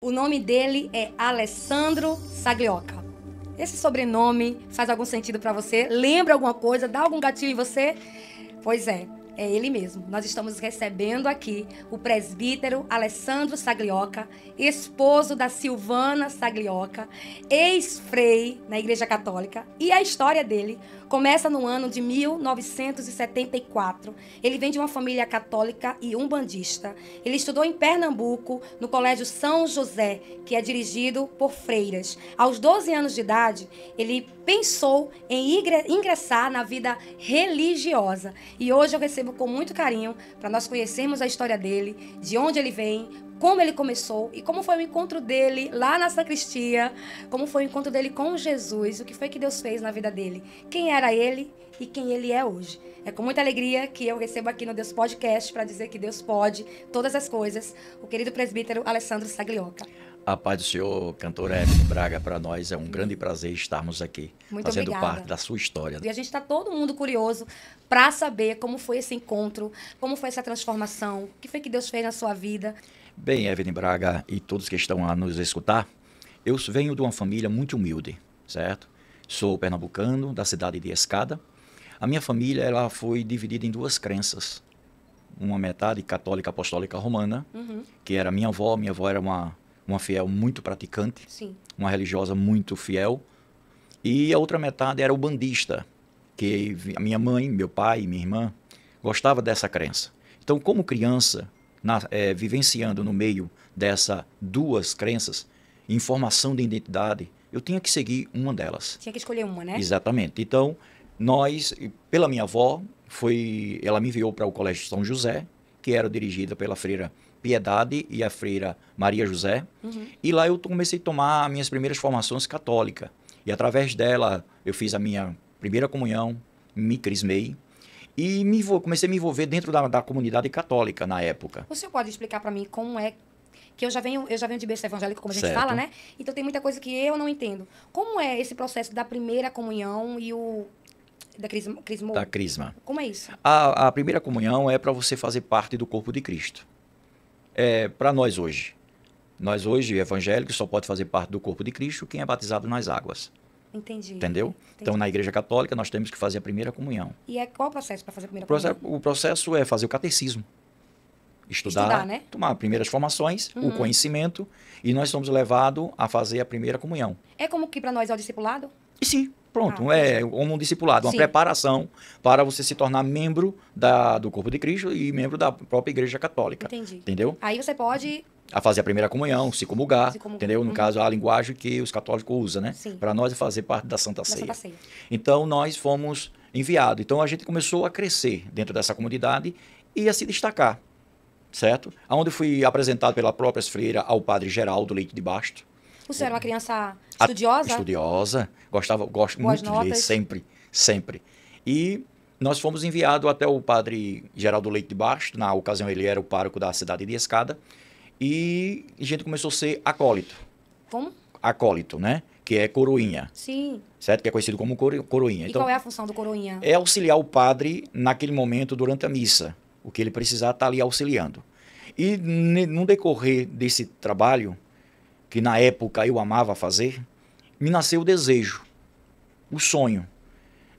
O nome dele é Alessandro Saglioca. Esse sobrenome faz algum sentido para você? Lembra alguma coisa? Dá algum gatilho em você? Pois é ele mesmo. Nós estamos recebendo aqui o presbítero Alessandro Saglioca, esposo da Silvana Saglioca, ex-frei na Igreja Católica. E a história dele começa no ano de 1974. Ele vem de uma família católica e umbandista. Ele estudou em Pernambuco, no Colégio São José, que é dirigido por freiras. Aos 12 anos de idade, ele pensou em ingressar na vida religiosa. E hoje eu recebo com muito carinho para nós conhecermos a história dele, de onde ele vem, como ele começou e como foi o encontro dele lá na sacristia, como foi o encontro dele com Jesus, o que foi que Deus fez na vida dele, quem era ele e quem ele é hoje. É com muita alegria que eu recebo aqui no Deus Podcast para dizer que Deus pode todas as coisas, o querido presbítero Alessandro Saglioca. A paz do Senhor, cantora Evelyn Braga, para nós é um grande prazer estarmos aqui, fazendo parte da sua história. E a gente está todo mundo curioso para saber como foi esse encontro, como foi essa transformação, o que foi que Deus fez na sua vida. Bem, Evelyn Braga e todos que estão a nos escutar, eu venho de uma família muito humilde, certo? Sou pernambucano, da cidade de Escada. A minha família ela foi dividida em duas crenças. Uma metade católica apostólica romana, que era minha avó era uma fiel muito praticante, Sim. Uma religiosa muito fiel. E a outra metade era ubandista, que a minha mãe, meu pai e minha irmã gostava dessa crença. Então, como criança, vivenciando no meio dessas duas crenças, em formação de identidade, eu tinha que seguir uma delas. Tinha que escolher uma, né? Exatamente. Então, pela minha avó, ela me enviou para o Colégio São José, que era dirigida pela freira Piedade e a freira Maria José. E lá eu comecei a tomar minhas primeiras formações católicas. E através dela eu fiz a minha primeira comunhão, me crismei e comecei a me envolver dentro da comunidade católica na época. O senhor pode explicar para mim como é que eu já venho de berço evangélico, como a gente Certo. fala, né? Então tem muita coisa que eu não entendo. Como é esse processo da primeira comunhão e da crisma? Da crisma. Como é isso? A primeira comunhão é para você fazer parte do corpo de Cristo. Para nós hoje. Nós hoje, evangélicos, só pode fazer parte do corpo de Cristo quem é batizado nas águas. Entendi. Entendeu? Entendi. Então, na Igreja Católica, nós temos que fazer a primeira comunhão. E qual o processo para fazer a primeira comunhão? O processo é fazer o catecismo. Estudar, né? Tomar primeiras formações, o conhecimento, e nós somos levados a fazer a primeira comunhão. É como que para nós é o discipulado? E sim, pronto. É como um discipulado, uma Sim. preparação para você se tornar membro do corpo de Cristo e membro da própria Igreja Católica. Entendi. Entendeu? Aí você pode... A fazer a primeira comunhão, se comungar, entendeu? No caso, a linguagem que os católicos usam, né? Sim. Para nós é fazer parte da Santa Ceia. Santa Ceia. Então, nós fomos enviados. Então, a gente começou a crescer dentro dessa comunidade e a se destacar, certo? Onde fui apresentado pela própria freira ao padre Geraldo Leite de Basto. O senhor era uma criança estudiosa? Estudiosa. Gosto muito de ler, sempre, sempre. E nós fomos enviados até o padre Geraldo Leite de Basto. Na ocasião, ele era o pároco da cidade de Escada. E a gente começou a ser acólito. Como? Acólito, né? Que é coroinha. Sim. Certo? Que é conhecido como coroinha. E então, qual é a função do coroinha? É auxiliar o padre naquele momento durante a missa. O que ele precisar está ali auxiliando. E no decorrer desse trabalho, que na época eu amava fazer, me nasceu o desejo, o sonho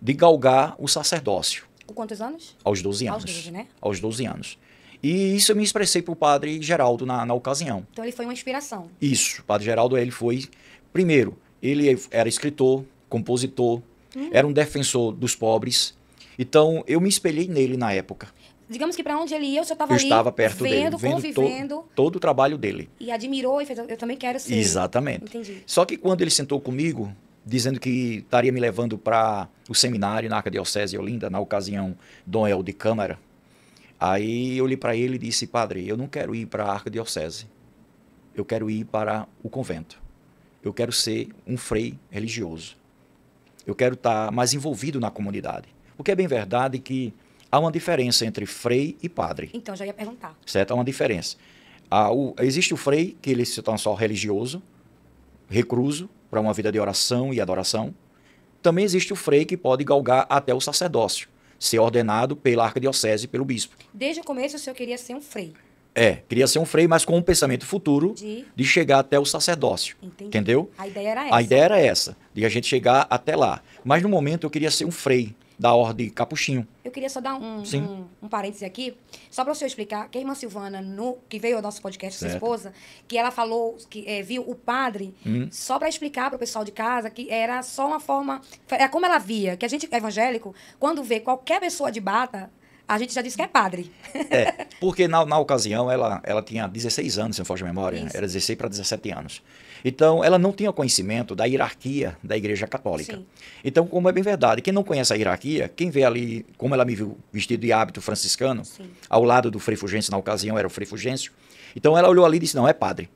de galgar o sacerdócio. Com quantos anos? Aos 12 anos. Aos 12, né? Aos 12 anos. E isso eu me expressei para o padre Geraldo na ocasião. Então ele foi uma inspiração. Isso. O padre Geraldo, ele foi... Primeiro, ele era escritor, compositor, era um defensor dos pobres. Então, eu me espelhei nele na época. Digamos que para onde ele ia, o senhor estava Eu ali, estava perto vendo, dele, convivendo. Todo o trabalho dele. E admirou e fez, eu também quero ser. Exatamente. Entendi. Só que quando ele sentou comigo, dizendo que estaria me levando para o seminário na Arquidiocese de Olinda, na ocasião, Dom El de Câmara, aí eu olhei para ele e disse, padre, eu não quero ir para a Arquidiocese. Eu quero ir para o convento. Eu quero ser um frei religioso. Eu quero estar mais envolvido na comunidade. Porque é bem verdade que há uma diferença entre frei e padre. Então, já ia perguntar. Certo? Há uma diferença. Existe o frei, que ele se torna só religioso, recluso, para uma vida de oração e adoração. Também existe o frei que pode galgar até o sacerdócio, ser ordenado pela arquidiocese e pelo bispo. Desde o começo, o senhor queria ser um frei. Queria ser um frei, mas com um pensamento futuro de chegar até o sacerdócio. Entendi. Entendeu? A ideia era essa. A ideia era essa, de a gente chegar até lá. Mas no momento eu queria ser um frei da ordem Capuchinho. Eu queria só dar um parêntese aqui, só para o senhor explicar que a irmã Silvana, que veio ao nosso podcast, sua esposa, que ela falou que viu o padre, só para explicar para o pessoal de casa que era só uma forma... Era como ela via, que a gente evangélico, quando vê qualquer pessoa de bata, a gente já diz que é padre. Porque na ocasião ela tinha 16 anos, se não foge a memória. Isso. Era 16 para 17 anos. Então, ela não tinha conhecimento da hierarquia da Igreja Católica. Sim. Então, como é bem verdade, quem não conhece a hierarquia, quem vê ali, como ela me viu vestido de hábito franciscano, sim, ao lado do Frei Fulgêncio, na ocasião era o Frei Fulgêncio, então ela olhou ali e disse, não, é padre.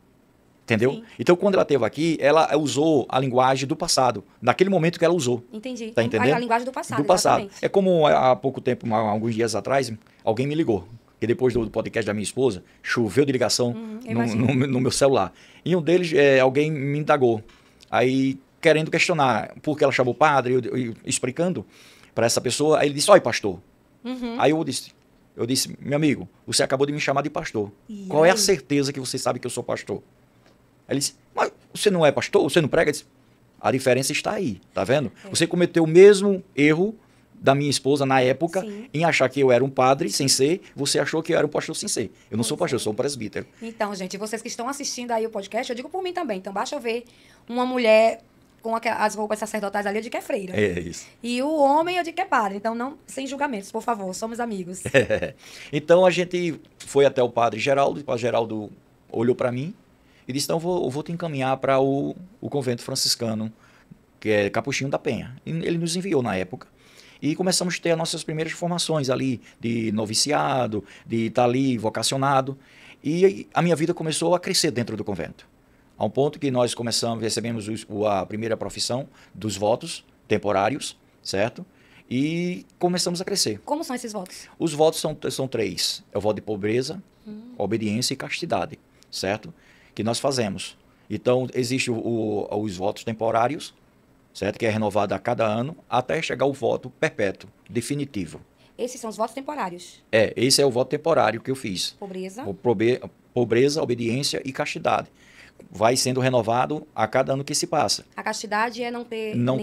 Entendeu? Sim. Então, quando ela esteve aqui, ela usou a linguagem do passado. Naquele momento que ela usou. Entendi. Tá entendendo? A linguagem do passado. Do passado. Exatamente. É como há pouco tempo, alguns dias atrás, alguém me ligou. Que depois do podcast da minha esposa, choveu de ligação no meu celular. E um deles, alguém me indagou. Aí, querendo questionar por que ela chamou o padre, eu explicando para essa pessoa. Aí ele disse, olha, pastor. Aí eu disse, meu amigo, você acabou de me chamar de pastor. E qual é a certeza que você sabe que eu sou pastor? Aí ele disse, mas você não é pastor? Você não prega? Eu disse, a diferença está aí, tá vendo? Você cometeu o mesmo erro da minha esposa na época, sim, em achar que eu era um padre sem ser, você achou que eu era um pastor sem ser. Eu não sou pastor, eu sou um presbítero. Então, gente, vocês que estão assistindo aí o podcast, eu digo por mim também. Então, basta eu ver uma mulher com as roupas sacerdotais ali, eu digo que é freira. É isso. E o homem, eu digo que é padre. Então, não, sem julgamentos, por favor, somos amigos. Então, a gente foi até o padre Geraldo, o padre Geraldo olhou para mim e disse, então, eu vou te encaminhar para o convento franciscano, que é Capuchinho da Penha. E ele nos enviou na época. E começamos a ter as nossas primeiras formações ali, de noviciado, de estar ali vocacionado. E a minha vida começou a crescer dentro do convento. A um ponto que nós recebemos a primeira profissão dos votos temporários, certo? E começamos a crescer. Como são esses votos? Os votos são 3. É o voto de pobreza, obediência e castidade, certo? Que nós fazemos. Então, existem os votos temporários, certo? Que é renovado a cada ano, até chegar o voto perpétuo, definitivo. Esses são os votos temporários? Esse é o voto temporário que eu fiz. Pobreza? Pobreza, obediência e castidade. Vai sendo renovado a cada ano que se passa. A castidade é não ter nenhum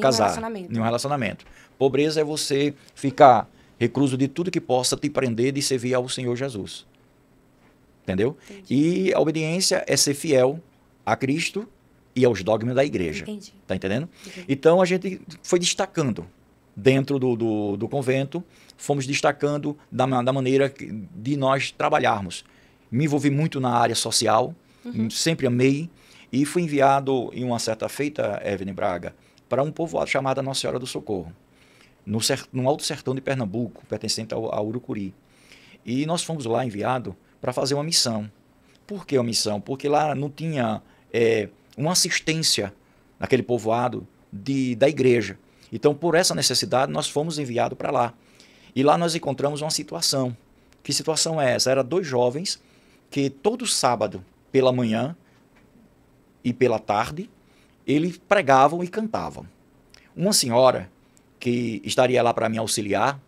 relacionamento. Pobreza é você ficar recluso de tudo que possa te prender de servir ao Senhor Jesus. Entendeu? Entendi. E a obediência é ser fiel a Cristo e aos dogmas da igreja. Entendi. Tá entendendo? Entendi. Então, a gente foi destacando dentro do convento, fomos destacando da maneira de nós trabalharmos. Me envolvi muito na área social, sempre amei, e fui enviado em uma certa feita, Evelyn Braga, para um povoado chamado Nossa Senhora do Socorro, no Alto Sertão de Pernambuco, pertencente ao Urucuri. E nós fomos lá enviados para fazer uma missão. Por que uma missão? Porque lá não tinha uma assistência naquele povoado da igreja. Então, por essa necessidade, nós fomos enviados para lá. E lá nós encontramos uma situação. Que situação é essa? Eram 2 jovens que todo sábado, pela manhã e pela tarde, eles pregavam e cantavam. Uma senhora que estaria lá para me auxiliar,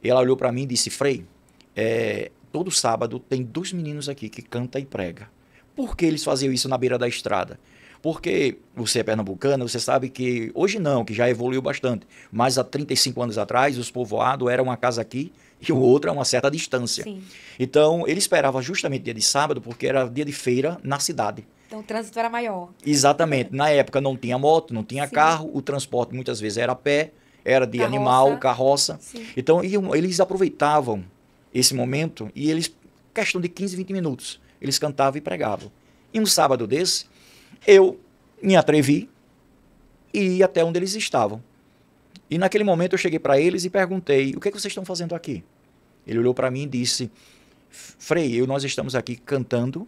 ela olhou para mim e disse, Frei, todo sábado tem 2 meninos aqui que canta e prega. Por que eles faziam isso na beira da estrada? Porque você é pernambucano, você sabe que hoje não, que já evoluiu bastante, mas há 35 anos atrás, os povoados eram uma casa aqui e o outro a uma certa distância. Sim. Então, ele esperava justamente dia de sábado, porque era dia de feira na cidade. Então, o trânsito era maior. Exatamente. Na época não tinha moto, não tinha carro, o transporte muitas vezes era a pé, era de animal, carroça. Sim. Então, eles aproveitavam esse momento e eles, questão de 15, 20 minutos, eles cantavam e pregavam. E um sábado desse, eu me atrevi e ia até onde eles estavam. E naquele momento eu cheguei para eles e perguntei, o que é que vocês estão fazendo aqui? Ele olhou para mim e disse, Frei, nós estamos aqui cantando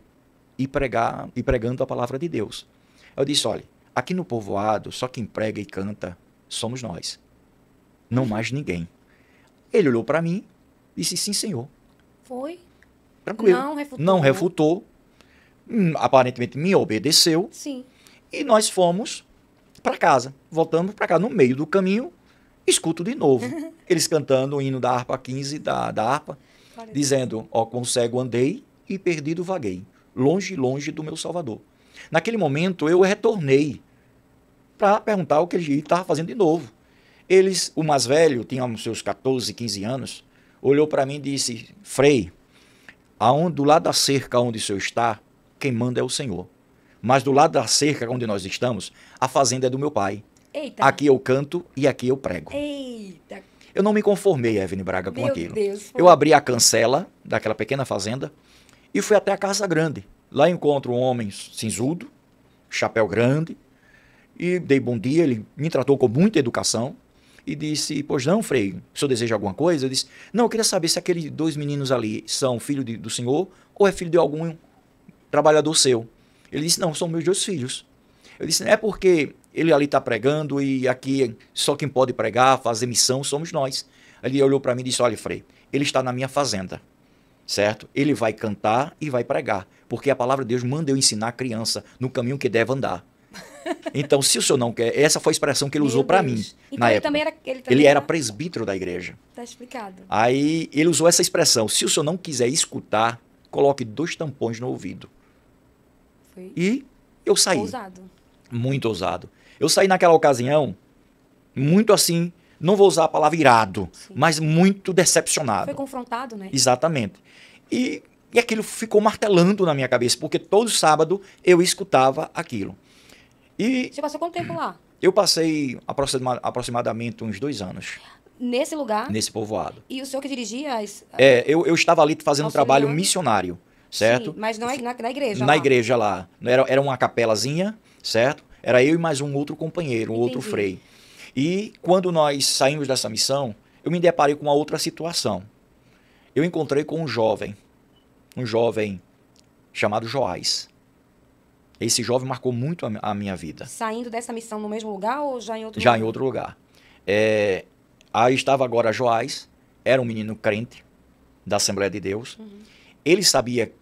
e pregando a palavra de Deus. Eu disse, olha, aqui no povoado, só quem prega e canta somos nós. Não mais ninguém. Ele olhou para mim e disse, sim, senhor. Foi? Tranquilo. Não refutou. Aparentemente me obedeceu. Sim. E nós fomos para casa. Voltamos para casa. No meio do caminho, escuto de novo. Eles cantando o hino da harpa 15 da harpa, dizendo, ó, com o cego andei e perdido vaguei, longe, longe do meu Salvador. Naquele momento, eu retornei para perguntar o que ele estava fazendo de novo. O mais velho, tinha uns seus 14, 15 anos, olhou para mim e disse, Frei, do lado da cerca onde o senhor está, quem manda é o Senhor. Mas do lado da cerca onde nós estamos, a fazenda é do meu pai. Eita. Aqui eu canto e aqui eu prego. Eita. Eu não me conformei, Evelyn Braga, com Meu aquilo. Deus, foi. Eu abri a cancela daquela pequena fazenda e fui até a casa grande. Lá encontro um homem cinzudo, chapéu grande, e dei bom dia. Ele me tratou com muita educação e disse, pois não, Frei, o senhor deseja alguma coisa? Eu disse, não, eu queria saber se aqueles 2 meninos ali são filho do senhor ou é filho de algum trabalhador seu. Ele disse, não, são meus 2 filhos. Eu disse, é porque ele ali está pregando e aqui só quem pode pregar, fazer missão, somos nós. Ele olhou para mim e disse, olha, Frei, ele está na minha fazenda, certo? Ele vai cantar e vai pregar, porque a palavra de Deus manda eu ensinar a criança no caminho que deve andar. Então, se o senhor não quer, essa foi a expressão que ele usou para mim, então, na ele época. Também era, ele era presbítero da igreja. Tá explicado. Aí ele usou essa expressão, se o senhor não quiser escutar, coloque 2 tampões no ouvido. Foi e eu saí. ousado. Muito ousado. Eu saí naquela ocasião, muito assim, não vou usar a palavra irado, Sim. mas muito decepcionado. Foi confrontado, né? Exatamente. E aquilo ficou martelando na minha cabeça, porque todo sábado eu escutava aquilo. E Você passou quanto tempo lá? eu passei aproximadamente uns 2 anos Nesse lugar? nesse povoado. E o senhor que dirigia? Eu estava ali fazendo um trabalho auxiliando? missionário, certo? Sim, mas não é na igreja. Na lá. igreja lá. Era uma capelazinha, certo? Era eu e mais um outro companheiro, um outro Entendi. frei. E quando nós saímos dessa missão, eu me deparei com uma outra situação. Eu encontrei com um jovem chamado Joás. Esse jovem marcou muito a minha vida. Saindo dessa missão no mesmo lugar ou já em outro Já lugar? em outro lugar. Aí estava agora Joás, era um menino crente da Assembleia de Deus. Uhum. Ele sabia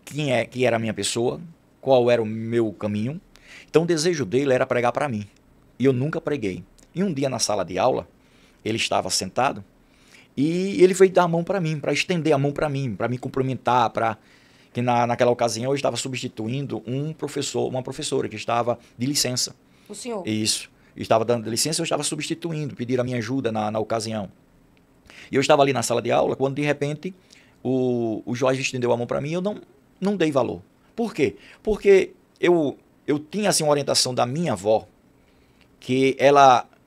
quem era a minha pessoa, qual era o meu caminho. Então o desejo dele era pregar para mim. E eu nunca preguei. E um dia na sala de aula, ele estava sentado e ele veio dar a mão para mim, para estender a mão para mim, para me cumprimentar, que naquela ocasião eu estava substituindo uma professora que estava de licença. O senhor? Isso. Estava dando licença, eu estava substituindo, pediram a minha ajuda na ocasião. E eu estava ali na sala de aula, quando de repente o Jorge estendeu a mão para mim e eu não dei valor. Por quê? Porque eu tinha assim, uma orientação da minha avó, que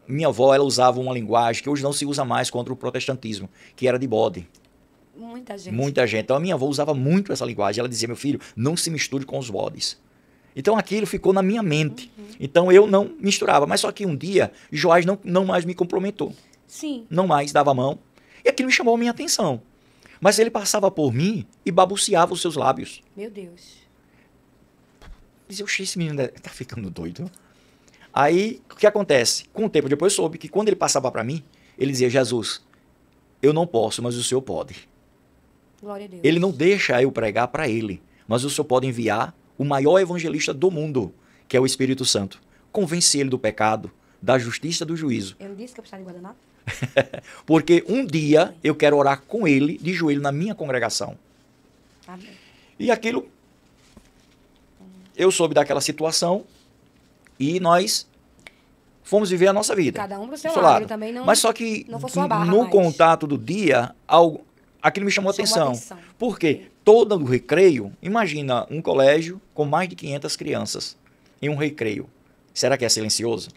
minha avó ela usava uma linguagem que hoje não se usa mais contra o protestantismo, que era de bode. Muita gente. Muita gente. Então a minha avó usava muito essa linguagem. Ela dizia, meu filho, não se misture com os bodes. Então aquilo ficou na minha mente. Uhum. Então eu não misturava. Mas só que um dia, Joás não mais me cumprimentou. Sim. Não mais dava a mão. E aquilo me chamou a minha atenção. Mas ele passava por mim e babuceava os seus lábios. Meu Deus. Dizia, oxe, esse menino tá ficando doido. Aí, o que acontece? Com o tempo depois eu soube que quando ele passava para mim, ele dizia, Jesus, eu não posso, mas o Senhor pode. Glória a Deus. Ele não deixa eu pregar para ele, mas o Senhor pode enviar o maior evangelista do mundo, que é o Espírito Santo. Convence ele do pecado, da justiça e do juízo. Eu não disse que eu precisava de guardanapo? Porque um dia eu quero orar com ele, de joelho, na minha congregação. Amém. E aquilo, eu soube daquela situação e nós fomos viver a nossa vida. Cada um pro seu Do lado. Ele também não... Mas só que não foi sua barra no mais. contato do dia, aquilo me chamou a atenção. Por quê? Todo o recreio, imagina um colégio com mais de 500 crianças em um recreio. Será que é silencioso?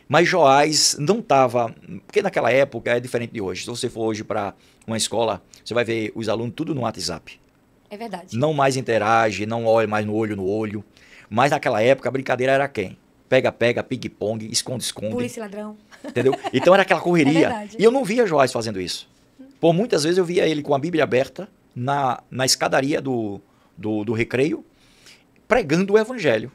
Mas Joás não estava... Porque naquela época é diferente de hoje. Se você for hoje para uma escola, você vai ver os alunos tudo no WhatsApp. É verdade. Não mais interage, não olha mais no olho. Mas naquela época a brincadeira era quem? Pega, ping-pong, esconde. Polícia e ladrão. Entendeu? Então era aquela correria. É verdade. E eu não via Joás fazendo isso. Por muitas vezes eu via ele com a Bíblia aberta na escadaria do recreio, pregando o evangelho.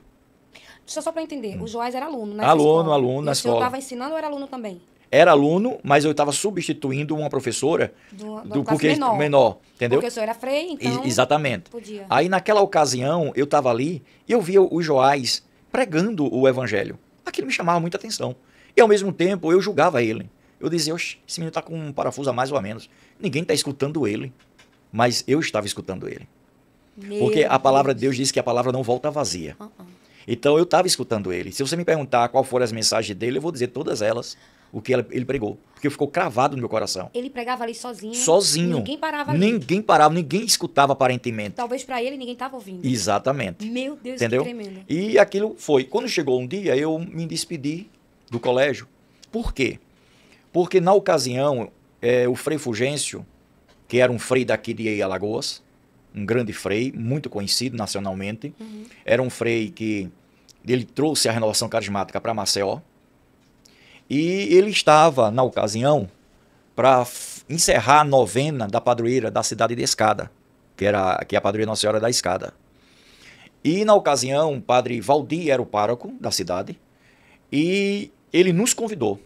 Só para entender, o Joás era aluno nessa escola. Aluno na e o senhor escola. estava ensinando ou era aluno também? Era aluno, mas eu estava substituindo uma professora Do classe menor, entendeu? Porque o senhor era frei, então... Exatamente. Podia. Aí naquela ocasião eu estava ali e eu via o Joás pregando o evangelho. Aquilo me chamava muita atenção. E ao mesmo tempo eu julgava ele. Eu dizia, oxe, esse menino está com um parafuso a mais ou a menos. Ninguém está escutando ele. mas eu estava escutando ele. Meu Porque a palavra de Deus. Deus diz que a palavra não volta vazia. Uh-uh. Então eu estava escutando ele. Se você me perguntar qual foram as mensagens dele, eu vou dizer todas elas, o que ele pregou. Porque ficou cravado no meu coração. Ele pregava ali sozinho. Sozinho. Ninguém parava ali. Ninguém parava, ninguém escutava aparentemente. Talvez pra ele ninguém tava ouvindo. Exatamente. Meu Deus, Entendeu? que tremendo. E aquilo foi. Quando chegou um dia, eu me despedi do colégio. Por quê? Porque na ocasião, o Frei Fulgêncio, que era um frei daqui de Alagoas, um grande frei, muito conhecido nacionalmente, era um frei que ele trouxe a renovação carismática para Maceió, e ele estava, na ocasião, para encerrar a novena da padroeira da cidade de Escada, que é a padroeira Nossa Senhora da Escada. E, na ocasião, o padre Valdir era o pároco da cidade, e ele nos convidou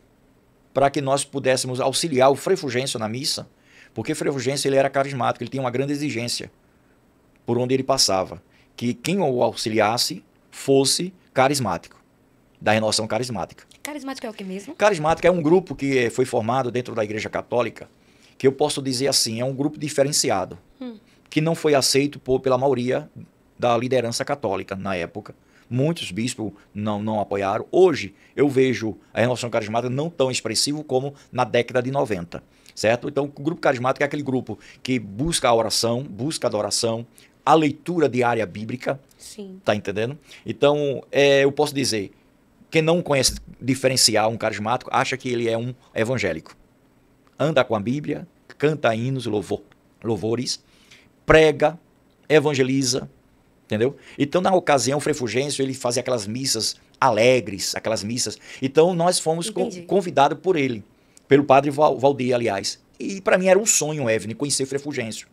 para que nós pudéssemos auxiliar o Frei Fulgêncio na missa, porque o Frei Fulgêncio ele era carismático, ele tinha uma grande exigência por onde ele passava, que quem o auxiliasse fosse carismático, da renovação carismática. Carismático é o que mesmo? Carismático é um grupo que foi formado dentro da Igreja Católica, que eu posso dizer assim, é um grupo diferenciado, que não foi aceito pela maioria da liderança católica na época. Muitos bispos não apoiaram. Hoje, eu vejo a renovação carismática não tão expressivo como na década de 90, certo? Então, o grupo carismático é aquele grupo que busca a oração, busca a adoração, a leitura diária bíblica. Sim. Tá entendendo? Então, eu posso dizer, quem não conhece diferenciar um carismático, acha que ele é um evangélico. Anda com a Bíblia, canta hinos, louvores, prega, evangeliza, entendeu? Então, na ocasião, o Frei Fulgêncio, ele fazia aquelas missas alegres, aquelas missas. Então, nós fomos convidados por ele, pelo padre Valdir, aliás. E para mim era um sonho, Evelyn, conhecer o Frei Fulgêncio.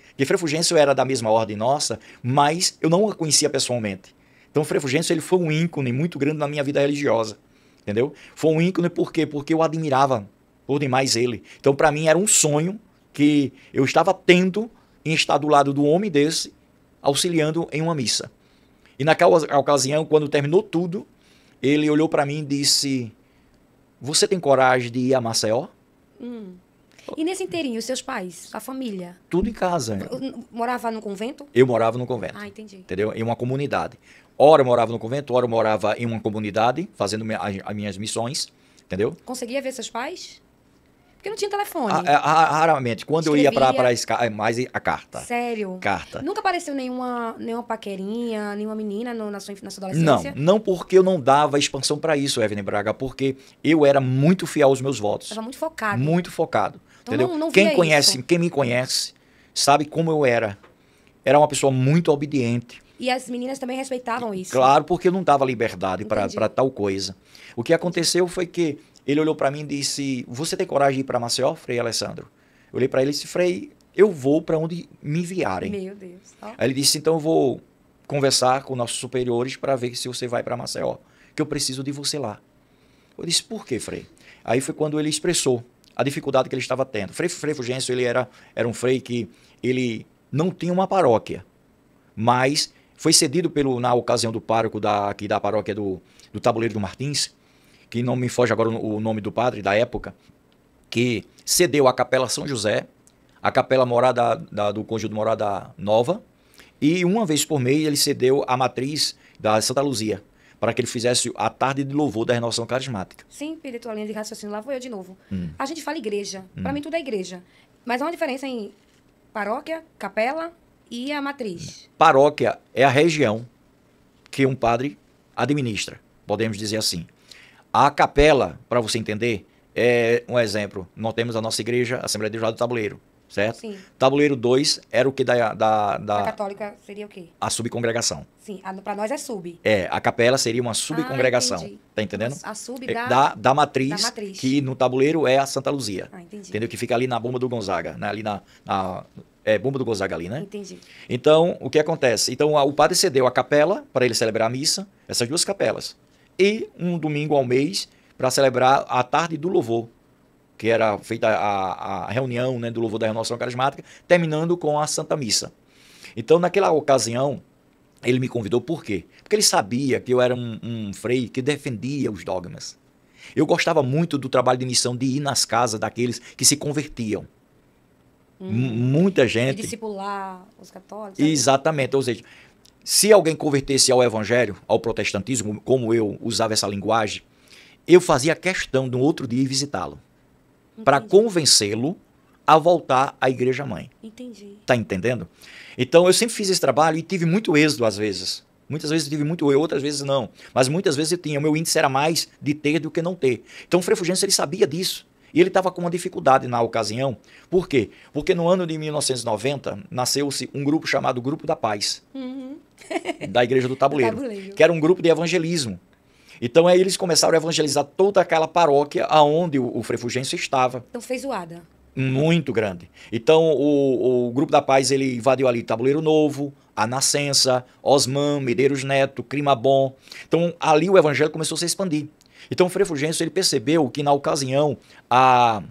Porque Frei Fulgêncio era da mesma ordem nossa, mas eu não o conhecia pessoalmente. Então, o Frei Fulgêncio ele foi um ícone muito grande na minha vida religiosa, entendeu? Foi um ícone por quê? Porque eu admirava por demais ele. Então, para mim, era um sonho que eu estava tendo em estar do lado do homem desse, auxiliando em uma missa. E naquela ocasião, quando terminou tudo, ele olhou para mim e disse, você tem coragem de ir a Maceió? E nesse inteirinho, seus pais, a família? Tudo em casa. Morava no convento? Eu morava no convento. Ah, entendi. Entendeu? Em uma comunidade. Ora eu morava no convento, ora eu morava em uma comunidade, fazendo as minhas missões. Entendeu? Conseguia ver seus pais? Porque não tinha telefone. Raramente. Quando eu ia para mais a carta. Sério? Carta. Nunca apareceu nenhuma paquerinha, nenhuma menina na sua adolescência? Não porque eu não dava expansão para isso, Evelyn Braga, porque eu era muito fiel aos meus votos. Estava muito focado. Muito focado. Então, entendeu? não Quem via isso. Quem me conhece, sabe como eu era. Era uma pessoa muito obediente. E as meninas também respeitavam isso? Claro, porque eu não dava liberdade Entendi. para tal coisa. O que aconteceu foi que ele olhou para mim e disse, você tem coragem de ir para Maceió, Frei Alessandro? Eu olhei para ele e disse, Frei, eu vou para onde me enviarem. Meu Deus. Ó. Aí ele disse, então eu vou conversar com nossos superiores para ver se você vai para Maceió, que eu preciso de você lá. Eu disse, por quê, Frei? Aí foi quando ele expressou a dificuldade que ele estava tendo. Frei Fulgêncio, ele era um frei que ele não tinha uma paróquia, mas foi cedido na ocasião do pároco aqui da paróquia do Tabuleiro do Martins, que não me foge agora o nome do padre da época, que cedeu a Capela São José, a Capela Morada do Conjunto Morada Nova, e uma vez por mês ele cedeu a matriz da Santa Luzia, para que ele fizesse a tarde de louvor da renovação carismática. Sim, perdi tua linha de raciocínio. Lá vou eu de novo. A gente fala igreja. Para mim tudo é igreja. Mas há uma diferença em paróquia, capela e a matriz. Paróquia é a região que um padre administra, podemos dizer assim. A capela, para você entender, é um exemplo. Nós temos a nossa igreja, a Assembleia de Deus lá do Tabuleiro, certo? Sim. Tabuleiro 2 era o que A católica seria o quê? a subcongregação. Sim, para nós é sub. A capela seria uma subcongregação. Entendi. Tá entendendo? A sub Da matriz, da matriz. que no tabuleiro é a Santa Luzia. Entendi. Entendeu? Que fica ali na Bomba do Gonzaga, né? Ali na Bomba do Gonzaga ali, né? Entendi. Então, o que acontece? Então, o padre cedeu a capela para ele celebrar a missa, essas duas capelas. E um domingo ao mês para celebrar a tarde do louvor, que era feita a reunião, né, do louvor da renovação carismática, terminando com a Santa Missa. Então, naquela ocasião, ele me convidou por quê? Porque ele sabia que eu era um frei que defendia os dogmas. Eu gostava muito do trabalho de missão de ir nas casas daqueles que se convertiam. Muita De gente. discipular os católicos. Exatamente. Ou seja, se alguém convertesse ao evangelho, ao protestantismo, como eu usava essa linguagem, eu fazia questão de um outro dia ir visitá-lo, para Entendi. convencê-lo a voltar à igreja mãe. Entendi. Tá entendendo? Então eu sempre fiz esse trabalho e tive muito êxito às vezes. Muitas vezes eu tive muito êxito, outras vezes não. Mas muitas vezes eu tinha. O meu índice era mais de ter do que não ter. Então o Frei Fulgêncio, ele sabia disso. E ele estava com uma dificuldade na ocasião. Por quê? Porque no ano de 1990 nasceu-se um grupo chamado Grupo da Paz, da Igreja do Tabuleiro, Tabuleiro. que era um grupo de evangelismo. Então aí eles começaram a evangelizar toda aquela paróquia aonde o Frei Fulgêncio estava. Então feijoada. Muito grande. Então, o Grupo da Paz, ele invadiu ali Tabuleiro Novo, A Nascença, Osman, Medeiros Neto, Crimabom. Então, ali o evangelho começou a se expandir. Então, o Frei Fulgêncio, ele percebeu que, na ocasião, a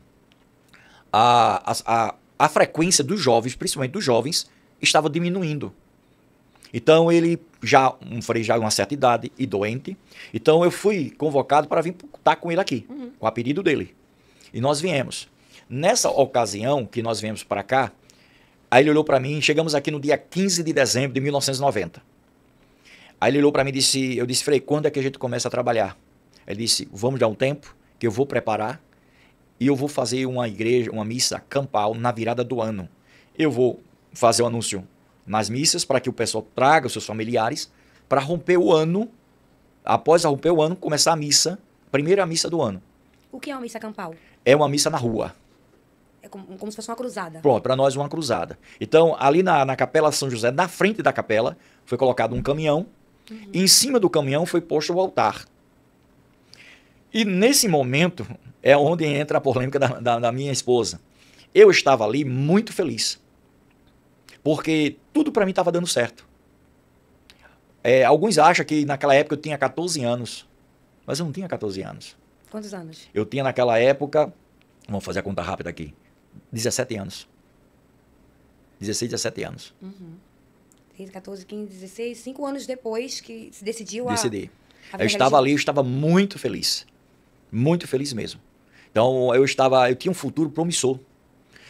frequência dos jovens, principalmente dos jovens, estava diminuindo. Então, ele já, um frei já de uma certa idade e doente. Então, eu fui convocado para vir estar com ele aqui, com a pedido dele. E nós viemos. Nessa ocasião que nós viemos para cá, aí ele olhou para mim, chegamos aqui no dia 15 de dezembro de 1990. Aí ele olhou para mim e disse, eu disse, Frei, quando é que a gente começa a trabalhar? Ele disse, vamos dar um tempo, que eu vou preparar, e eu vou fazer uma igreja, uma missa campal na virada do ano. Eu vou fazer o anúncio nas missas, para que o pessoal traga os seus familiares, para romper o ano, após romper o ano, começar a missa, primeira missa do ano. O que é uma missa campal? É uma missa na rua. É como se fosse uma cruzada. Pronto, para nós uma cruzada. Então, ali na Capela São José, na frente da capela, foi colocado um caminhão, e em cima do caminhão foi posto o altar. E nesse momento é onde entra a polêmica da minha esposa. Eu estava ali muito feliz, porque tudo para mim estava dando certo. Alguns acham que naquela época eu tinha 14 anos, mas eu não tinha 14 anos. Quantos anos? Eu tinha naquela época, vamos fazer a conta rápida aqui, 17 anos. 16, 17 anos. 13, 14, 15, 16, 5 anos depois que se decidiu a... Decidi. a Eu estava ali, eu estava muito feliz. Muito feliz mesmo. Então, eu tinha um futuro promissor.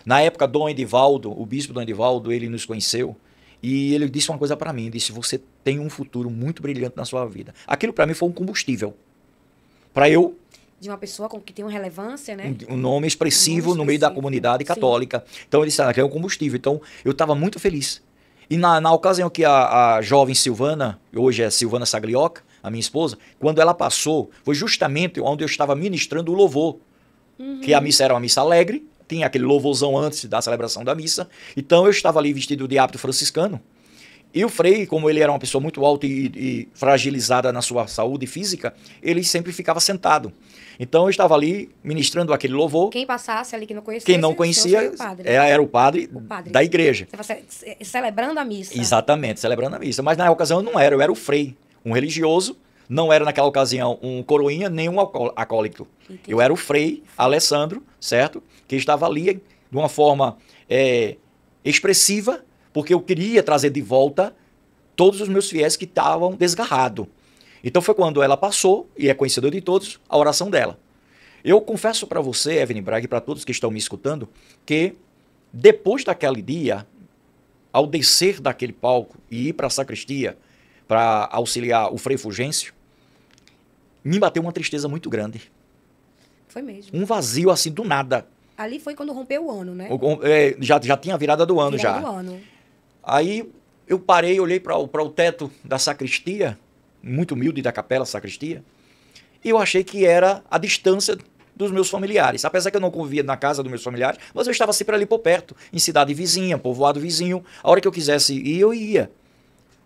Na época, Dom Edivaldo, o bispo Dom Edivaldo, ele nos conheceu e ele disse uma coisa para mim, disse, você tem um futuro muito brilhante na sua vida. Aquilo para mim foi um combustível. Para eu De uma pessoa que tem uma relevância, né? um nome expressivo Um nome no meio da expressivo. comunidade Sim. católica. Então, ele disse, aquele é um combustível. Então, eu estava muito feliz. E na ocasião que a jovem Silvana, hoje é Silvana Saglioca, a minha esposa, quando ela passou, foi justamente onde eu estava ministrando o louvor. Que a missa era uma missa alegre, tinha aquele louvorzão antes da celebração da missa. Então, eu estava ali vestido de hábito franciscano. E o Frei, como ele era uma pessoa muito alta e fragilizada na sua saúde física, ele sempre ficava sentado. Então, eu estava ali ministrando aquele louvor. Quem passasse ali que não conhecia, Quem não conhecia era o padre. era o padre da igreja. Você celebrando a missa. Exatamente, celebrando a missa. Mas na ocasião eu não era, eu era o Frei, um religioso. Não era naquela ocasião um coroinha, nem um acólito. Entendi. Eu era o Frei Alessandro, certo? Que estava ali de uma forma expressiva, porque eu queria trazer de volta todos os meus fiéis que estavam desgarrados. Então foi quando ela passou, e é conhecedor de todos, a oração dela. Eu confesso para você, Evelyn Braga, e para todos que estão me escutando, que depois daquele dia, ao descer daquele palco e ir para a sacristia para auxiliar o Frei Fulgêncio, me bateu uma tristeza muito grande. Foi mesmo. Um vazio assim do nada. Ali foi quando rompeu o ano, né? Já tinha a virada do ano Virada já. do ano. Aí eu parei, olhei para o teto da sacristia, muito humilde da capela, sacristia, e eu achei que era a distância dos meus familiares. Apesar que eu não convivia na casa dos meus familiares, mas eu estava sempre ali por perto, em cidade vizinha, povoado vizinho. A hora que eu quisesse ir, eu ia.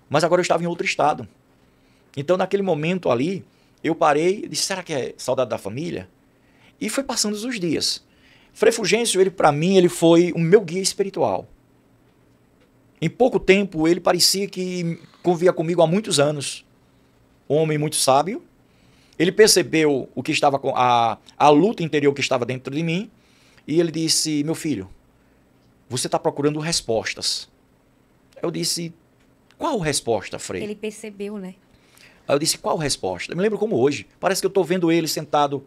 Mas agora eu estava em outro estado. Então, naquele momento ali, eu parei e disse, será que é saudade da família? E foi passando os dias. Frei Fulgêncio, ele para mim, ele foi o meu guia espiritual. Em pouco tempo, ele parecia que convivia comigo há muitos anos. Um homem muito sábio. Ele percebeu o que estava com a luta interior que estava dentro de mim. E ele disse, meu filho, você está procurando respostas. Eu disse, qual resposta, Frei? Ele percebeu, né? Aí eu disse, qual resposta? Eu me lembro como hoje. Parece que eu estou vendo ele sentado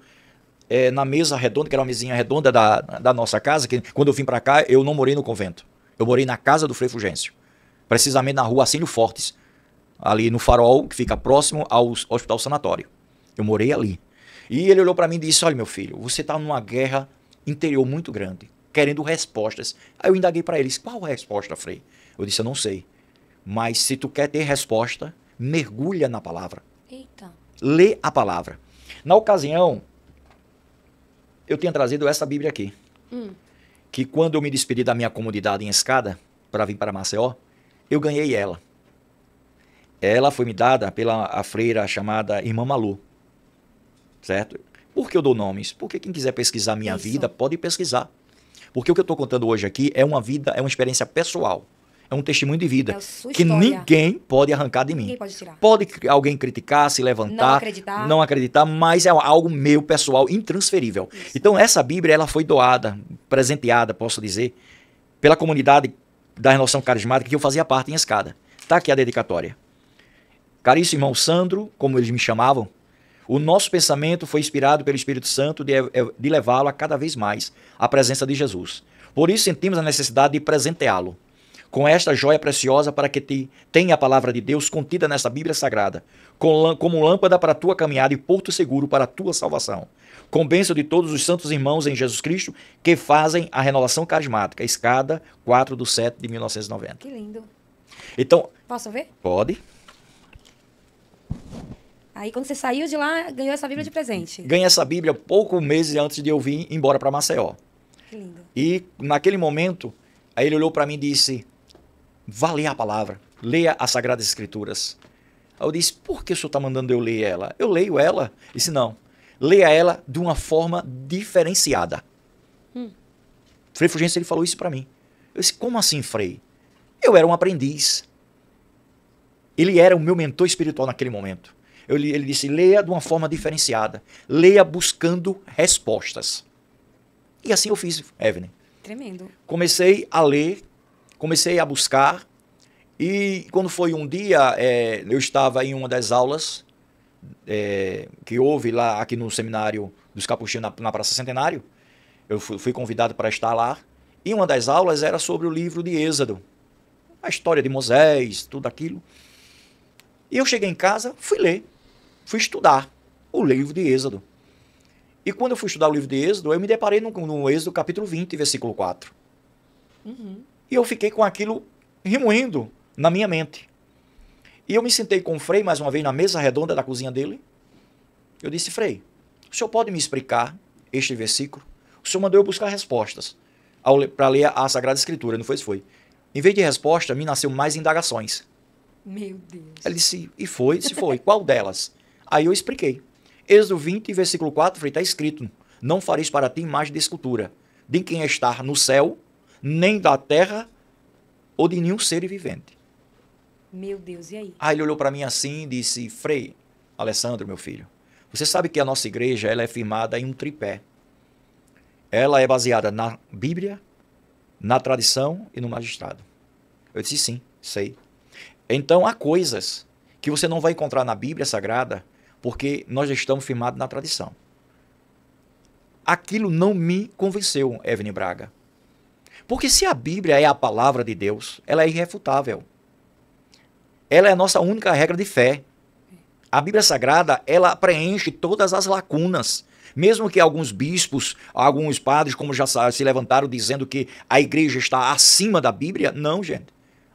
na mesa redonda, que era uma mesinha redonda da nossa casa, que quando eu vim para cá, eu não morei no convento. Eu morei na casa do Frei Fulgêncio. Precisamente na rua Acínio Fortes, ali no Farol, que fica próximo ao Hospital Sanatório. Eu morei ali. E ele olhou para mim e disse, olha meu filho, você está numa guerra interior muito grande, querendo respostas. Aí eu indaguei para ele, qual a resposta, Frei? Eu disse, eu não sei. Mas se tu quer ter resposta, mergulha na palavra. Eita. Lê a palavra. Na ocasião, eu tinha trazido essa Bíblia aqui. Que quando eu me despedi da minha comunidade em Escada, para vir para Maceió, eu ganhei ela. Ela foi me dada pela a freira chamada Irmã Malu. Certo? Por que eu dou nomes? Porque quem quiser pesquisar a minha vida, pode pesquisar. Porque o que eu estou contando hoje aqui é uma vida, é uma experiência pessoal. É um testemunho de vida que ninguém pode arrancar de mim. Ninguém pode tirar. Pode alguém criticar, se levantar, não acreditar, mas é algo meu, pessoal, intransferível. Isso. Então, essa Bíblia ela foi doada, presenteada, posso dizer, pela comunidade da Renovação Carismática que eu fazia parte em Escada. Está aqui a dedicatória. Caríssimo irmão Sandro, como eles me chamavam, o nosso pensamento foi inspirado pelo Espírito Santo de levá-lo a cada vez mais à presença de Jesus. Por isso sentimos a necessidade de presenteá-lo com esta joia preciosa para que tenha a palavra de Deus contida nesta Bíblia Sagrada, como lâmpada para a tua caminhada e porto seguro para a tua salvação. Com bênção de todos os santos irmãos em Jesus Cristo que fazem a Renovação Carismática, Escada, 4/7/1990. Que lindo. Então, posso ver? Pode. Aí quando você saiu de lá, ganhou essa Bíblia de presente. Ganhei essa Bíblia poucos meses antes de eu vir embora para Maceió. Que lindo. E naquele momento, aí ele olhou para mim e disse, vá ler a palavra, leia as Sagradas Escrituras. Aí eu disse, por que o senhor está mandando eu ler ela? Eu leio ela. Ele disse, não, leia ela de uma forma diferenciada. Frei Fulgêncio, ele falou isso para mim. Eu disse, como assim, Frei? Eu era um aprendiz. Ele era o meu mentor espiritual naquele momento. Ele disse, leia de uma forma diferenciada. Leia buscando respostas. E assim eu fiz, Evelyn. Tremendo. Comecei a ler, comecei a buscar. E quando foi um dia, eu estava em uma das aulas que houve lá aqui no seminário dos Capuchinhos, na Praça Centenário. Eu fui convidado para estar lá. E uma das aulas era sobre o livro de Êxodo. A história de Moisés, tudo aquilo. E eu cheguei em casa, fui ler. Fui estudar o livro de Êxodo. E quando eu fui estudar o livro de Êxodo, eu me deparei no Êxodo capítulo 20, versículo 4. E eu fiquei com aquilo remoendo na minha mente. E eu me sentei com o Frei, mais uma vez, na mesa redonda da cozinha dele. Eu disse, Frei, o senhor pode me explicar este versículo? O senhor mandou eu buscar respostas para ler a Sagrada Escritura, não foi? Foi. Em vez de resposta, me nasceu mais indagações. Meu Deus. Ele disse, e foi? Se foi. Qual delas? Aí eu expliquei. Êxodo 20, versículo 4, está escrito, não fareis para ti imagem de escultura, de quem está no céu, nem da terra, ou de nenhum ser vivente. Meu Deus, e aí? Aí ele olhou para mim assim e disse, Frei, Alessandro, meu filho, você sabe que a nossa igreja ela é firmada em um tripé. Ela é baseada na Bíblia, na tradição e no magistrado. Eu disse, sim, sei. Então, há coisas que você não vai encontrar na Bíblia Sagrada, porque nós estamos firmados na tradição. Aquilo não me convenceu, Evelyn Braga. Porque se a Bíblia é a palavra de Deus, ela é irrefutável. Ela é a nossa única regra de fé. A Bíblia Sagrada, ela preenche todas as lacunas. Mesmo que alguns bispos, alguns padres, como já se levantaram dizendo que a igreja está acima da Bíblia, não, gente.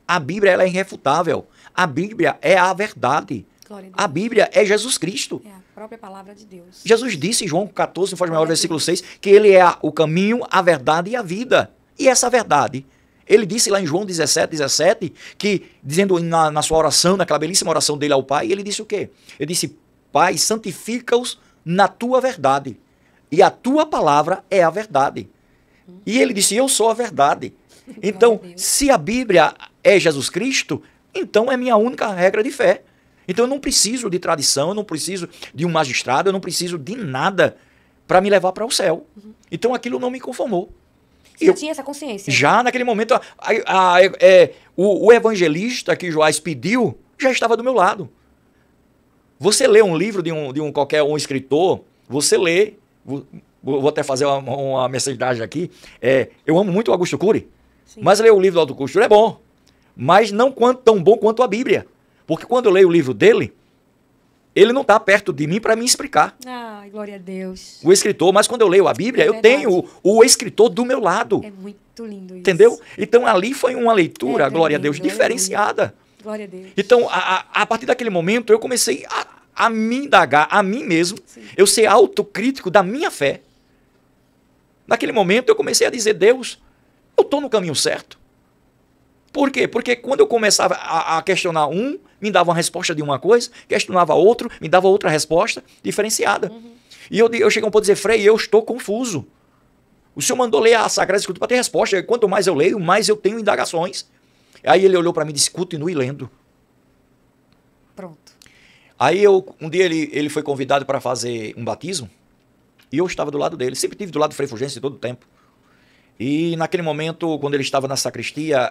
A Bíblia ela é irrefutável. A Bíblia é a verdade. A Bíblia é Jesus Cristo. É a própria palavra de Deus. Jesus disse em João 14, versículo 6, que ele é o caminho, a verdade e a vida. E essa verdade, ele disse lá em João 17, que, dizendo na sua oração, naquela belíssima oração dele ao Pai, ele disse o quê? Ele disse, Pai, santifica-os na tua verdade. E a tua palavra é a verdade. E ele disse, eu sou a verdade. Então, se a Bíblia é Jesus Cristo, então é minha única regra de fé. Então eu não preciso de tradição, eu não preciso de um magistrado, eu não preciso de nada para me levar para o céu. Então aquilo não me conformou. Você já tinha essa consciência? Já naquele momento, o evangelista que Joás pediu já estava do meu lado. Você lê um livro de um escritor, você lê vou até fazer uma mensagem aqui. Eu amo muito o Augusto Cury, Sim. mas ler o livro do Augusto Cury é bom, mas não tão bom quanto a Bíblia. Porque quando eu leio o livro dele, ele não está perto de mim para me explicar. Ai, glória a Deus. O escritor, mas quando eu leio a Bíblia, eu tenho o escritor do meu lado. É muito lindo isso. Entendeu? Então ali foi uma leitura, glória a Deus, tremendo, diferenciada. Glória a Deus. Então, a partir daquele momento, eu comecei a me indagar, a mim mesmo, Sim. eu ser autocrítico da minha fé. Naquele momento, eu comecei a dizer, Deus, eu estou no caminho certo. Por quê? Porque quando eu começava a questionar me dava uma resposta de uma coisa, questionava outro, me dava outra resposta diferenciada. Uhum. E eu cheguei a um ponto de dizer, Frei, eu estou confuso. O senhor mandou ler a Sagrada Escritura para ter resposta. E quanto mais eu leio, mais eu tenho indagações. Aí ele olhou para mim e disse, continue lendo. Pronto. Aí um dia ele foi convidado para fazer um batismo e eu estava do lado dele. Sempre estive do lado do Frei Fulgêncio todo o tempo. E naquele momento, quando ele estava na sacristia,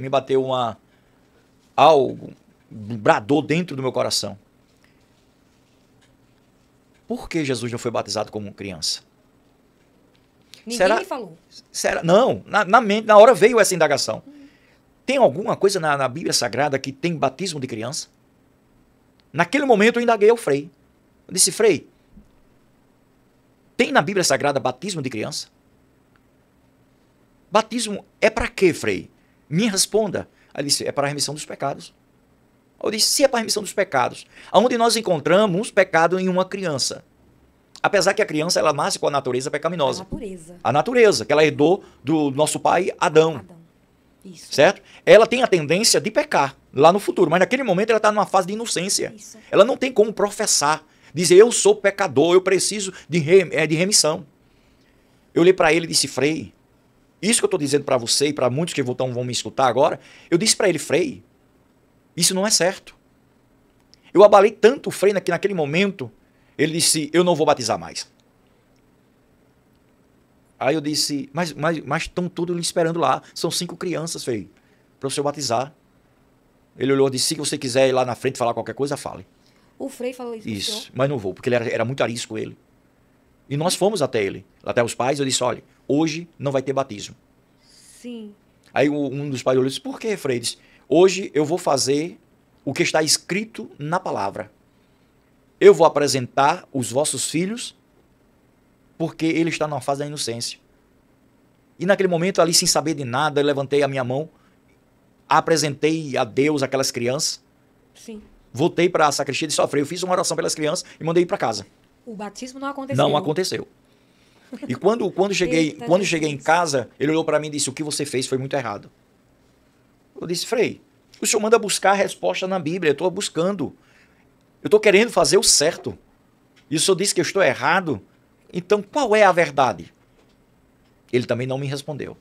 me bateu algo, bradou dentro do meu coração. Por que Jesus não foi batizado como criança? Ninguém me falou. Não, na hora veio essa indagação. Tem alguma coisa na Bíblia Sagrada que tem batismo de criança? Naquele momento eu indaguei ao Frei. Eu disse, Frei, tem na Bíblia Sagrada batismo de criança? Batismo é para quê, Frei? Me responda. Ele disse, é para a remissão dos pecados. Eu disse, se é para a remissão dos pecados, aonde nós encontramos pecado em uma criança? Apesar que a criança, ela nasce com a natureza pecaminosa. A natureza. A natureza, que ela herdou do nosso pai Adão. Isso. Certo? Ela tem a tendência de pecar lá no futuro, mas naquele momento ela está numa fase de inocência. Isso. Ela não tem como professar, dizer, eu sou pecador, eu preciso de remissão. Eu olhei para ele e disse, Frei, isso que eu estou dizendo para você e para muitos que vão me escutar agora, eu disse para ele, Frei, isso não é certo. Eu abalei tanto o Frei que naquele momento, ele disse, eu não vou batizar mais. Aí eu disse, mas estão todos lhe esperando lá, são 5 crianças, Frei, para o senhor batizar. Ele olhou e disse, se você quiser ir lá na frente falar qualquer coisa, fale. O Frei falou isso. Isso, mas não vou, porque ele era muito arisco ele. E nós fomos até ele, até os pais, eu disse, olha, hoje não vai ter batismo. Sim. Aí um dos pais olhou e disse, por que, Frei? Ele disse, hoje eu vou fazer o que está escrito na palavra. Eu vou apresentar os vossos filhos, porque ele está numa fase da inocência. E naquele momento, ali sem saber de nada, eu levantei a minha mão, apresentei a Deus aquelas crianças, Sim. voltei para a sacristia e disse, Frei, eu fiz uma oração pelas crianças e mandei ir para casa. O batismo não aconteceu. Não aconteceu. E quando cheguei em casa, ele olhou para mim e disse, o que você fez foi muito errado. Eu disse, Frei, o senhor manda buscar a resposta na Bíblia, eu estou buscando. Eu estou querendo fazer o certo. E o senhor disse que eu estou errado. Então, qual é a verdade? Ele também não me respondeu.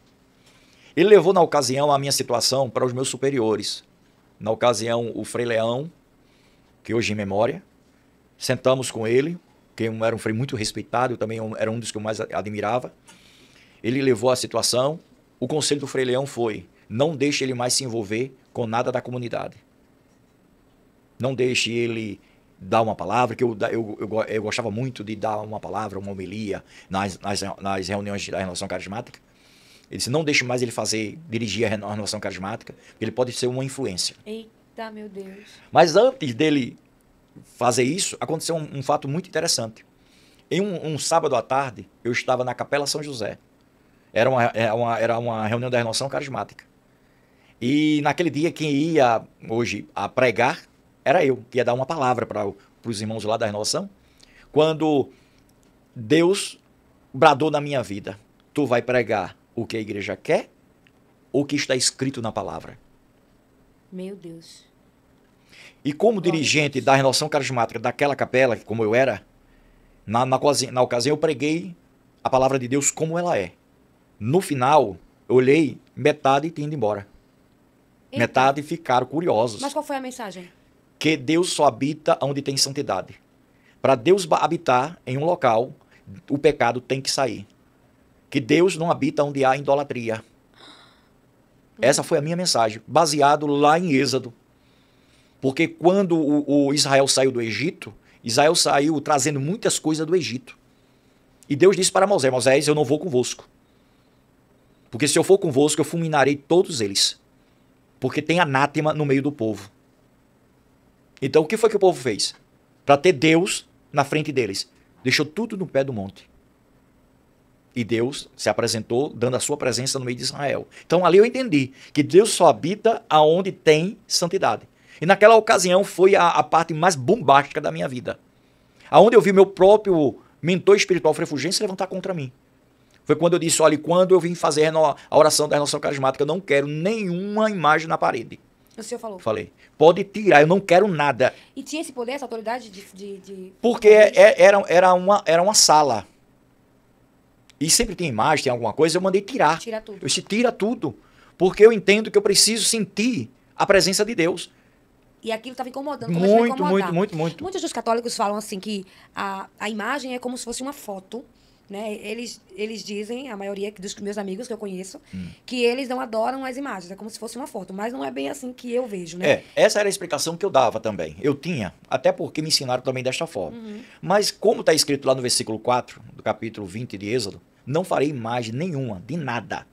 Ele levou, na ocasião, a minha situação para os meus superiores. Na ocasião, o Frei Leão, que hoje em memória, sentamos com ele, que era um frei muito respeitado, eu também era um dos que eu mais admirava. Ele levou a situação. O conselho do Frei Leão foi, não deixe ele mais se envolver com nada da comunidade. Não deixe ele dar uma palavra, que eu gostava muito de dar uma palavra, uma homilia nas reuniões da renovação carismática. Ele disse, não deixe mais ele dirigir a renovação carismática, porque ele pode ser uma influência. Eita, meu Deus. Mas antes dele fazer isso, aconteceu um fato muito interessante. Em um sábado à tarde, eu estava na Capela São José. Era uma reunião da renovação carismática. E naquele dia, quem ia hoje a pregar era eu, que ia dar uma palavra para os irmãos lá da renovação. Quando Deus bradou na minha vida, tu vai pregar o que a igreja quer ou o que está escrito na palavra? Meu Deus. E como dirigente da renovação carismática daquela capela, como eu era, na ocasião eu preguei a palavra de Deus como ela é. No final, eu olhei, metade tinha ido embora. Eita. Metade ficaram curiosos. Mas qual foi a mensagem? Que Deus só habita onde tem santidade. Para Deus habitar em um local, o pecado tem que sair. Que Deus não habita onde há idolatria. Essa foi a minha mensagem, baseado lá em Êxodo. Porque quando o Israel saiu do Egito, Israel saiu trazendo muitas coisas do Egito. E Deus disse para Moisés, Moisés, eu não vou convosco. Porque se eu for convosco, eu fulminarei todos eles. Porque tem anátema no meio do povo. Então, o que foi que o povo fez? Para ter Deus na frente deles. Deixou tudo no pé do monte. E Deus se apresentou, dando a sua presença no meio de Israel. Então, ali eu entendi que Deus só habita aonde tem santidade. E naquela ocasião foi a parte mais bombástica da minha vida. Aonde eu vi meu próprio mentor espiritual Frei Fulgêncio se levantar contra mim. Foi quando eu disse, olha, quando eu vim fazer a oração da renovação carismática, eu não quero nenhuma imagem na parede. O senhor falou. Falei, pode tirar, eu não quero nada. E tinha esse poder, essa autoridade de... Porque era uma sala. E sempre tem imagem, tem alguma coisa, eu mandei tirar. Tira tudo. Eu disse, tira tudo. Porque eu entendo que eu preciso sentir a presença de Deus. E aquilo estava incomodando. Muito. Muitos dos católicos falam assim que a imagem é como se fosse uma foto, né? Eles dizem, a maioria dos meus amigos que eu conheço, que eles não adoram as imagens, é como se fosse uma foto, mas não é bem assim que eu vejo, né? Essa era a explicação que eu dava também. Eu tinha, até porque me ensinaram também desta forma. Mas como está escrito lá no versículo 4, do capítulo 20 de Êxodo, não farei imagem nenhuma, de nada.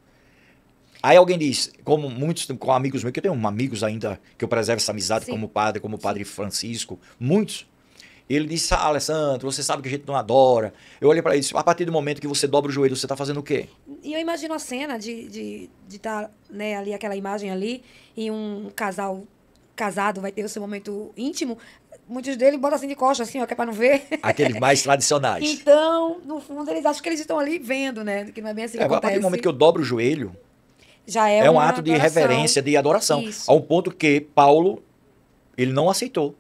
Aí alguém diz, como muitos com amigos meus, que eu tenho amigos ainda que eu preservo essa amizade, como o padre Francisco, muitos. Ele disse, Alessandro, você sabe que a gente não adora. Eu olhei para ele e disse, a partir do momento que você dobra o joelho, você está fazendo o quê? E eu imagino a cena de estar, né, ali, aquela imagem ali, e um casal casado vai ter o seu momento íntimo. Muitos deles botam assim de costas, assim, ó, que é para não ver. Aqueles mais tradicionais. Então, no fundo, eles acham que eles estão ali vendo, né? Que não é bem assim que acontece. A partir do momento que eu dobro o joelho, já é um ato de reverência, de adoração. Isso. A um ponto que Paulo, ele não aceitou.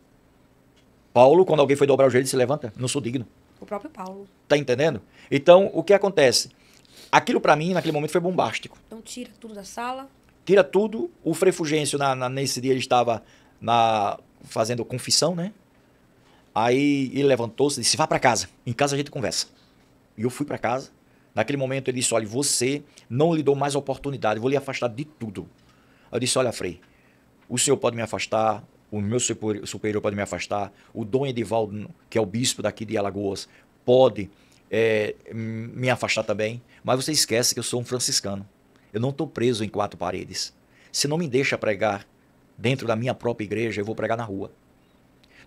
Paulo, quando alguém foi dobrar o joelho, ele se levanta, não sou digno. O próprio Paulo. Tá entendendo? Então, o que acontece? Aquilo para mim, naquele momento, foi bombástico. Então, tira tudo da sala. Tira tudo. O Frei Fulgêncio, nesse dia, ele estava fazendo confissão, né? Aí ele levantou-se e disse, vá para casa. Em casa a gente conversa. E eu fui para casa. Naquele momento ele disse, olha, você não lhe dou mais oportunidade, vou lhe afastar de tudo. Eu disse, olha, Frei, o senhor pode me afastar, o meu superior pode me afastar, o Dom Edivaldo, que é o bispo daqui de Alagoas, pode me afastar também, mas você esquece que eu sou um franciscano. Eu não estou preso em 4 paredes. Se não me deixa pregar dentro da minha própria igreja, eu vou pregar na rua.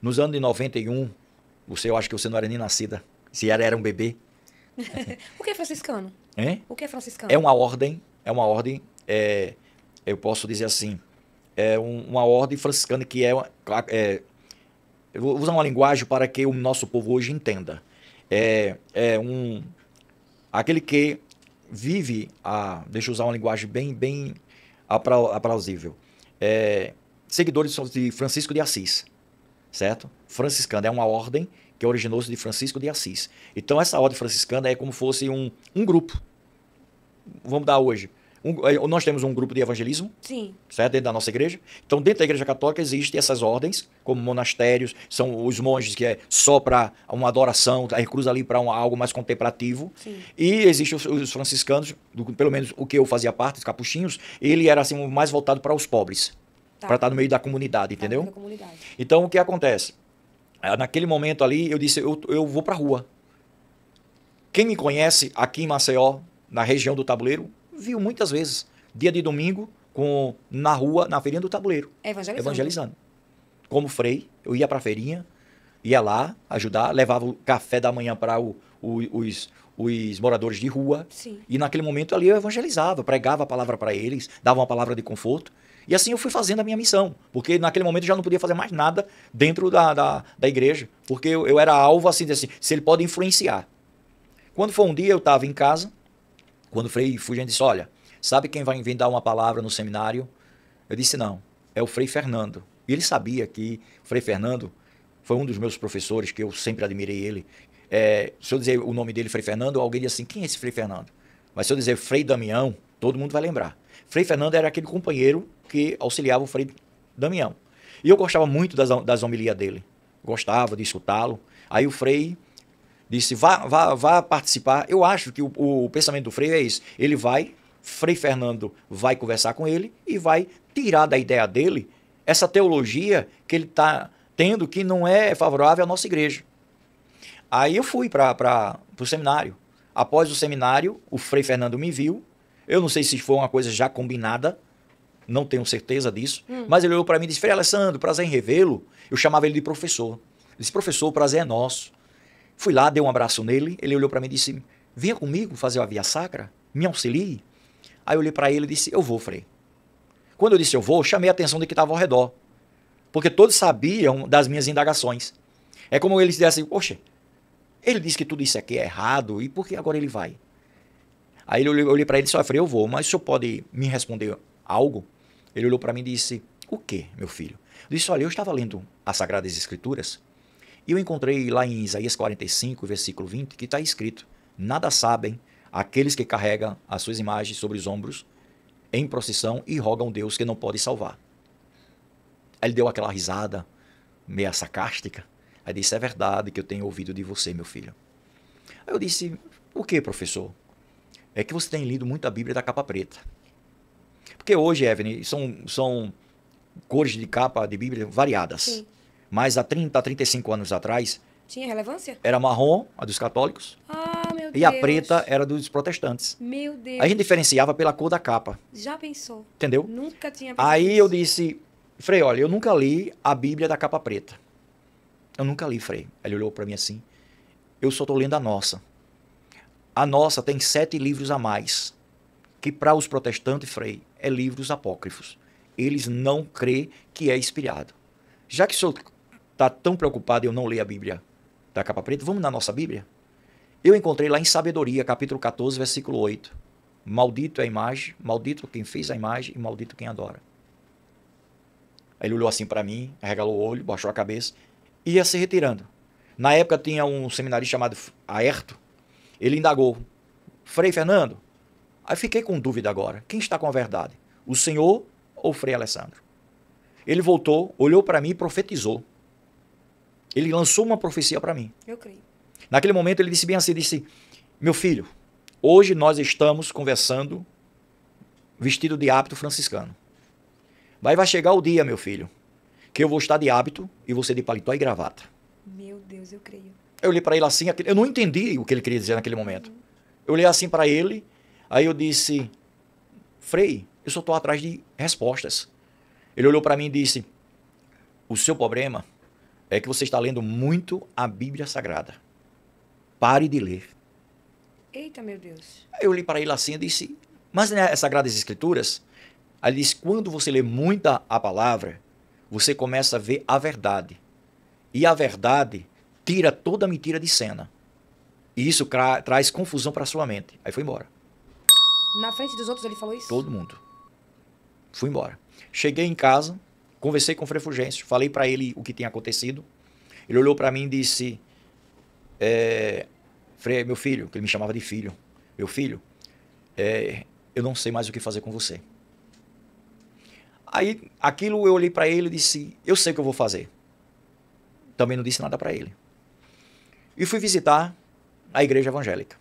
Nos anos de 91, eu acho que você não era nem nascida, se era um bebê. O que é franciscano? Hein? O que é franciscano? É uma ordem, eu posso dizer assim, uma ordem franciscana que eu vou usar uma linguagem para que o nosso povo hoje entenda. Aquele que vive, deixa eu usar uma linguagem bem aplausível, seguidores de Francisco de Assis, certo? Franciscano é uma ordem que originou-se de Francisco de Assis. Então, essa ordem franciscana é como se fosse um grupo. Vamos dar hoje. Nós temos um grupo de evangelismo, sim, certo? Dentro da nossa igreja. Então, dentro da igreja católica existem essas ordens, como monastérios, são os monges que é só para uma adoração, aí cruza ali para algo mais contemplativo. sim. E existem os franciscanos, pelo menos o que eu fazia parte, os capuchinhos, ele era assim mais voltado para os pobres, para estar no meio da comunidade, entendeu? Da comunidade. Então, o que acontece? Naquele momento ali, eu disse, eu vou para a rua. Quem me conhece aqui em Maceió, na região do Tabuleiro, viu muitas vezes, dia de domingo, na rua, na feirinha do Tabuleiro. Evangelizando. Como frei, eu ia para a feirinha, ia lá ajudar, levava o café da manhã para os moradores de rua. Sim. E naquele momento ali eu evangelizava, pregava a palavra para eles, dava uma palavra de conforto. E assim eu fui fazendo a minha missão, porque naquele momento eu já não podia fazer mais nada dentro da igreja, porque eu era alvo assim, se ele pode influenciar. Quando foi um dia, eu estava em casa, quando o Frei Fulgêncio disse, olha, sabe quem vai vir dar uma palavra no seminário? Eu disse, não, é o Frei Fernando. E ele sabia que o Frei Fernando foi um dos meus professores, que eu sempre admirei ele. Se eu dizer o nome dele, Frei Fernando, alguém diz assim, quem é esse Frei Fernando? Mas se eu dizer Frei Damião, todo mundo vai lembrar. Frei Fernando era aquele companheiro que auxiliava o Frei Damião. E eu gostava muito das homilias dele. Gostava de escutá-lo. Aí o Frei disse, vá participar. Eu acho que o pensamento do Frei é isso. Ele vai, Frei Fernando vai conversar com ele e vai tirar da ideia dele essa teologia que ele está tendo que não é favorável à nossa igreja. Aí eu fui para o seminário. Após o seminário, o Frei Fernando me viu. Eu não sei se foi uma coisa já combinada, não tenho certeza disso, mas ele olhou para mim e disse, Frei Alessandro, prazer em revê-lo. Eu chamava ele de professor. Ele disse, professor, o prazer é nosso. Fui lá, dei um abraço nele, ele olhou para mim e disse, venha comigo fazer a via sacra, me auxilie. Aí eu olhei para ele e disse, eu vou, Frei. Quando eu disse eu vou, chamei a atenção de que estava ao redor, porque todos sabiam das minhas indagações. É como eles dissessem, poxa, ele disse que tudo isso aqui é errado, e por que agora ele vai? Aí eu olhei para ele e disse, olha, Frei, eu vou, mas o senhor pode me responder algo? Ele olhou para mim e disse, o quê, meu filho? Eu disse, olha, eu estava lendo as Sagradas Escrituras e eu encontrei lá em Isaías 45, versículo 20, que está escrito, nada sabem aqueles que carregam as suas imagens sobre os ombros em procissão e rogam Deus que não pode salvar. Aí ele deu aquela risada meia sarcástica. Aí disse, é verdade que eu tenho ouvido de você, meu filho. Aí eu disse, o que, professor? É que você tem lido muito a Bíblia da capa preta. Porque hoje, Evelyn, são cores de capa de Bíblia variadas. Sim. Mas há 30, 35 anos atrás, Tinha relevância? era marrom, a dos católicos, Ah, meu Deus. e a preta era dos protestantes. Meu Deus. A gente diferenciava pela cor da capa, Já pensou? entendeu? Nunca tinha pensado Aí nisso. eu disse, Frei, olha, eu nunca li a Bíblia da capa preta. Eu nunca li, Frei. Ele olhou para mim assim, eu só estou lendo a nossa. A nossa tem 7 livros a mais, que para os protestantes, Frei, é livros apócrifos. Eles não crêem que é inspirado. Já que o senhor está tão preocupado em eu não ler a Bíblia da capa preta, vamos na nossa Bíblia? Eu encontrei lá em Sabedoria, capítulo 14, versículo 8. Maldito é a imagem, maldito quem fez a imagem e maldito quem adora. Aí ele olhou assim para mim, arregalou o olho, baixou a cabeça e ia se retirando. Na época tinha um seminarista chamado Aerto. Ele indagou, Frei Fernando, aí fiquei com dúvida agora, quem está com a verdade? O senhor ou o Frei Alessandro? Ele voltou, olhou para mim e profetizou. Ele lançou uma profecia para mim. Eu creio. Naquele momento ele disse bem assim, disse, meu filho, hoje nós estamos conversando vestido de hábito franciscano. Vai chegar o dia, meu filho, que eu vou estar de hábito e você de paletó e gravata. Meu Deus, eu creio. Eu olhei para ele assim, eu não entendi o que ele queria dizer naquele momento. Eu olhei assim para ele, aí eu disse, Frei, eu só estou atrás de respostas. Ele olhou para mim e disse, o seu problema é que você está lendo muito a Bíblia Sagrada. Pare de ler. Eita, meu Deus. Aí eu olhei para ele assim e disse, mas nas Sagradas Escrituras, aí ele disse, quando você lê muita a palavra, você começa a ver a verdade. E a verdade tira toda a mentira de cena. E isso traz confusão para a sua mente. Aí foi embora. Na frente dos outros ele falou isso? Todo mundo. Fui embora. Cheguei em casa, conversei com o Frei Fulgêncio, falei para ele o que tinha acontecido. Ele olhou para mim e disse, Frei, meu filho, que ele me chamava de filho, meu filho, eu não sei mais o que fazer com você. Aí, aquilo eu olhei para ele e disse, eu sei o que eu vou fazer. Também não disse nada para ele. E fui visitar a igreja evangélica.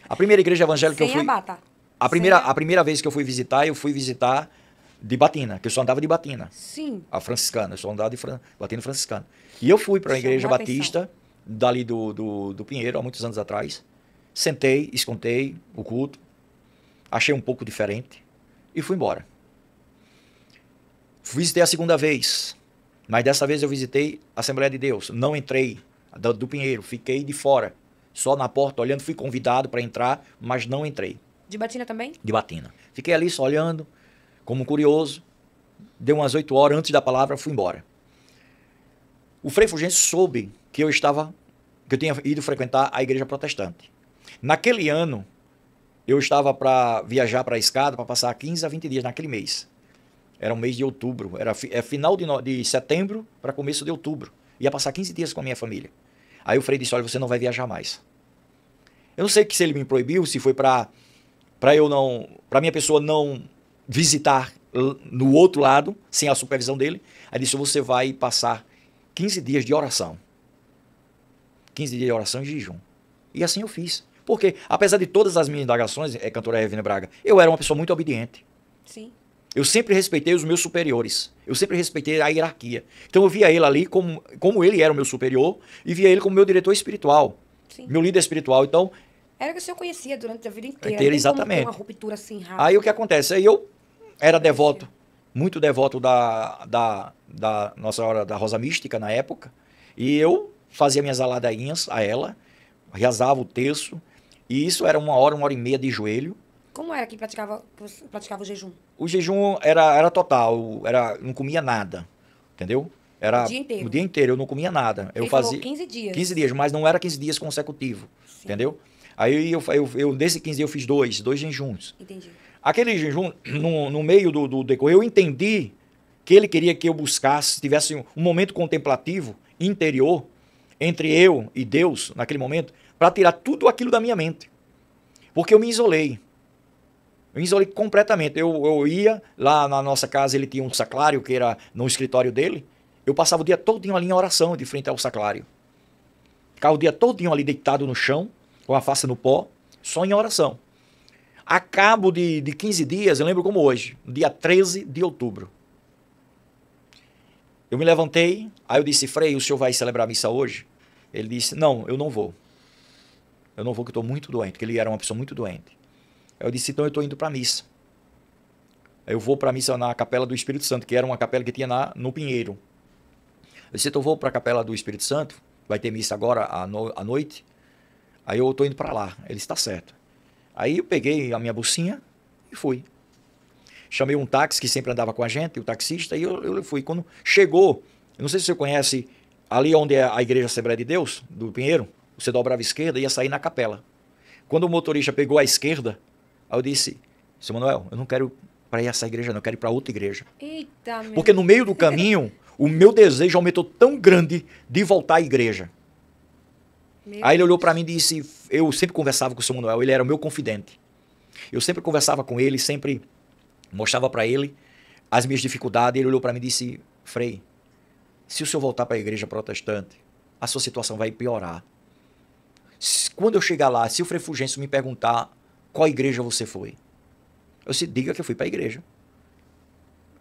A primeira igreja evangélica que eu fui... A primeira vez que eu fui visitar de batina, que eu só andava de batina. Sim. A franciscana, eu só andava de batina franciscana. E eu fui para a igreja batista, dali do Pinheiro, há muitos anos atrás. Sentei, escutei o culto, achei um pouco diferente e fui embora. Visitei a segunda vez, mas dessa vez eu visitei a Assembleia de Deus. Não entrei do Pinheiro, fiquei de fora, só na porta olhando, fui convidado para entrar, mas não entrei. De batina também? De batina. Fiquei ali só olhando, como curioso. Deu umas 8 horas antes da palavra, fui embora. O Frei Fulgêncio soube que eu tinha ido frequentar a igreja protestante. Naquele ano, eu estava para viajar para a Escada, para passar 15 a 20 dias naquele mês. Era um mês de outubro, era final de setembro para começo de outubro. Ia passar 15 dias com a minha família. Aí o Frei disse, olha, você não vai viajar mais. Eu não sei se ele me proibiu, se foi para minha pessoa não visitar no outro lado, sem a supervisão dele. Aí disse, você vai passar 15 dias de oração. 15 dias de oração e jejum. E assim eu fiz. Porque, apesar de todas as minhas indagações, cantora Evelyn Braga, eu era uma pessoa muito obediente. Sim. Eu sempre respeitei os meus superiores. Eu sempre respeitei a hierarquia. Então eu via ele ali como ele era o meu superior e via ele como meu diretor espiritual. Sim. Meu líder espiritual. Então, Era o que o senhor conhecia durante a vida inteira. Inteira, Não tem como exatamente. ter uma ruptura assim rápida. Aí o que acontece? Aí eu era devoto, muito devoto da Nossa Senhora da Rosa Mística na época, e eu fazia minhas aladainhas a ela, rezava o terço, e isso era 1 hora e meia de joelho. Como era que praticava o jejum? O jejum era total, não comia nada, entendeu? Era O dia inteiro? O dia inteiro, eu não comia nada. Ele falou 15 dias. 15 dias, mas não era 15 dias consecutivos, Sim. entendeu? Aí desses 15 dias eu fiz dois jejuns. Entendi. Aquele jejum, no meio do decorrer, eu entendi que ele queria que eu buscasse, tivesse um momento contemplativo, interior, entre eu e Deus, naquele momento, para tirar tudo aquilo da minha mente. Porque eu me isolei. Eu me isolei completamente. Eu ia lá na nossa casa, ele tinha um sacrário, que era no escritório dele. Eu passava o dia todinho ali em oração, de frente ao sacrário. Ficava o dia todinho ali deitado no chão, com a face no pó, só em oração. A cabo de 15 dias, eu lembro como hoje, dia 13 de outubro. Eu me levantei, aí eu disse, Frei, o senhor vai celebrar a missa hoje? Ele disse, não, eu não vou. Eu não vou, que eu estou muito doente, porque ele era uma pessoa muito doente. Eu disse, então eu estou indo para a missa. Eu vou para a missa na Capela do Espírito Santo, que era uma capela que tinha no Pinheiro. Eu disse, então eu vou para a Capela do Espírito Santo, vai ter missa agora à noite, aí eu estou indo para lá. Ele está certo. Aí eu peguei a minha bolsinha e fui. Chamei um táxi que sempre andava com a gente, o taxista, e eu fui. Quando chegou, eu não sei se você conhece, ali onde é a Igreja Assembleia de Deus, do Pinheiro, você dobrava a esquerda e ia sair na capela. Quando o motorista pegou a esquerda, aí eu disse, seu Manuel, eu não quero para essa igreja, não, eu quero ir para outra igreja. Eita, meu. Porque no meio do caminho, o meu desejo aumentou tão grande de voltar à igreja. Aí ele olhou para mim e disse, eu sempre conversava com o seu Manuel, ele era o meu confidente. Eu sempre conversava com ele, sempre mostrava para ele as minhas dificuldades. Ele olhou para mim e disse, Frei, se o senhor voltar para a igreja protestante, a sua situação vai piorar. Quando eu chegar lá, se o Frei Fulgêncio me perguntar qual igreja você foi, eu disse, diga que eu fui para a igreja.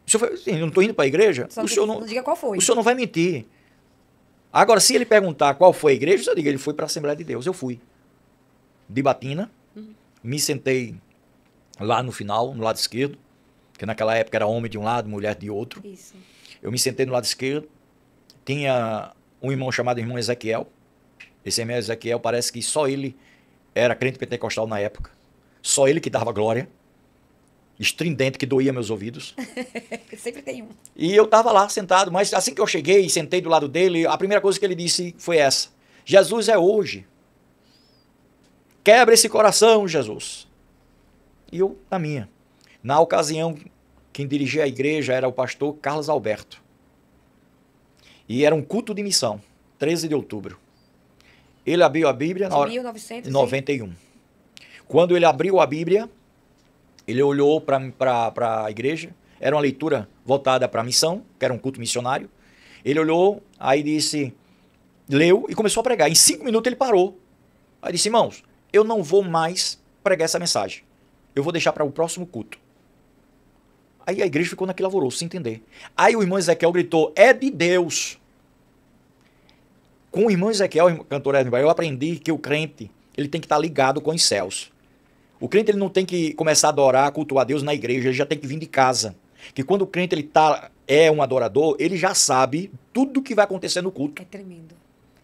O senhor foi, eu não estou indo para a igreja? O senhor não diga qual foi. O senhor não vai mentir. Agora, se ele perguntar qual foi a igreja, eu digo, ele foi para a Assembleia de Deus. Eu fui. De batina, me sentei lá no final, no lado esquerdo, que naquela época era homem de um lado, mulher de outro. Isso. Eu me sentei no lado esquerdo, tinha um irmão chamado irmão Ezequiel. Esse irmão Ezequiel parece que só ele era crente pentecostal na época. Só ele que dava glória. Estridente, que doía meus ouvidos. Sempre tem um. E eu estava lá sentado, mas assim que eu cheguei e sentei do lado dele, a primeira coisa que ele disse foi essa. Jesus é hoje. Quebra esse coração, Jesus. E eu, na minha. Na ocasião, quem dirigia a igreja era o pastor Carlos Alberto. E era um culto de missão, 13 de outubro. Ele abriu a Bíblia na hora 1991. Quando ele abriu a Bíblia, ele olhou para a igreja, era uma leitura voltada para a missão, que era um culto missionário. Ele olhou, aí disse, leu e começou a pregar. Em 5 minutos ele parou. Aí disse, irmãos, eu não vou mais pregar essa mensagem. Eu vou deixar para o próximo culto. Aí a igreja ficou naquele alvoroço, sem entender. Aí o irmão Ezequiel gritou, é de Deus. Com o irmão Ezequiel, cantor Edmund, eu aprendi que o crente ele tem que estar ligado com os céus. O crente ele não tem que começar a adorar, cultuar a Deus na igreja, ele já tem que vir de casa. Que quando o crente ele é um adorador, ele já sabe tudo o que vai acontecer no culto. É tremendo.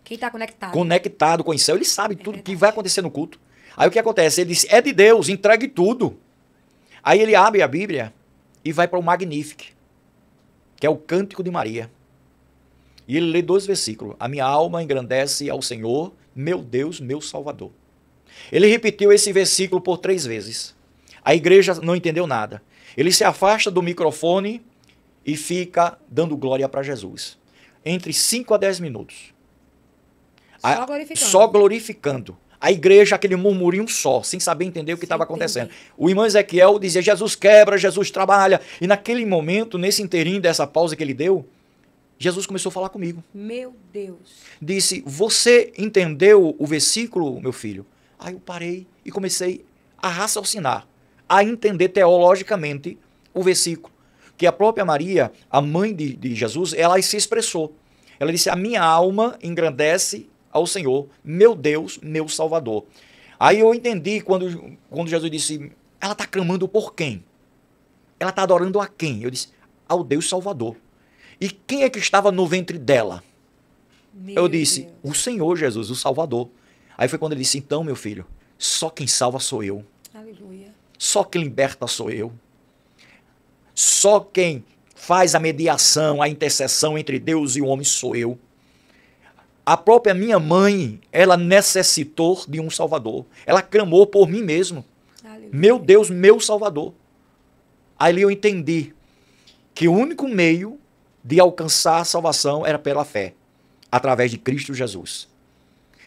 Quem está conectado. Conectado com o céu, ele sabe tudo o que vai acontecer no culto. Aí o que acontece? Ele diz, é de Deus, entregue tudo. Aí ele abre a Bíblia e vai para o Magnificat, que é o Cântico de Maria. E ele lê 2 versículos. A minha alma engrandece ao Senhor, meu Deus, meu Salvador. Ele repetiu esse versículo por 3 vezes. A igreja não entendeu nada. Ele se afasta do microfone e fica dando glória para Jesus. Entre 5 a 10 minutos. Só glorificando. Só glorificando. A igreja, aquele murmurinho só, sem saber entender o que estava acontecendo. O irmão Ezequiel dizia, Jesus quebra, Jesus trabalha. E naquele momento, nesse inteirinho dessa pausa que ele deu, Jesus começou a falar comigo. Meu Deus. Disse, você entendeu o versículo, meu filho? Aí eu parei e comecei a raciocinar, a entender teologicamente o versículo. Que a própria Maria, a mãe de Jesus, ela se expressou. Ela disse, a minha alma engrandece ao Senhor, meu Deus, meu Salvador. Aí eu entendi quando Jesus disse, ela está clamando por quem? Ela está adorando a quem? Eu disse, ao Deus Salvador. E quem é que estava no ventre dela? Eu disse, Deus. o Senhor Jesus, o Salvador. Aí foi quando ele disse, então, meu filho, só quem salva sou eu. Aleluia. Só quem liberta sou eu. Só quem faz a mediação, a intercessão entre Deus e o homem sou eu. A própria minha mãe, ela necessitou de um Salvador. Ela clamou por mim mesmo. Aleluia. Meu Deus, meu Salvador. Aí eu entendi que o único meio de alcançar a salvação era pela fé, através de Cristo Jesus.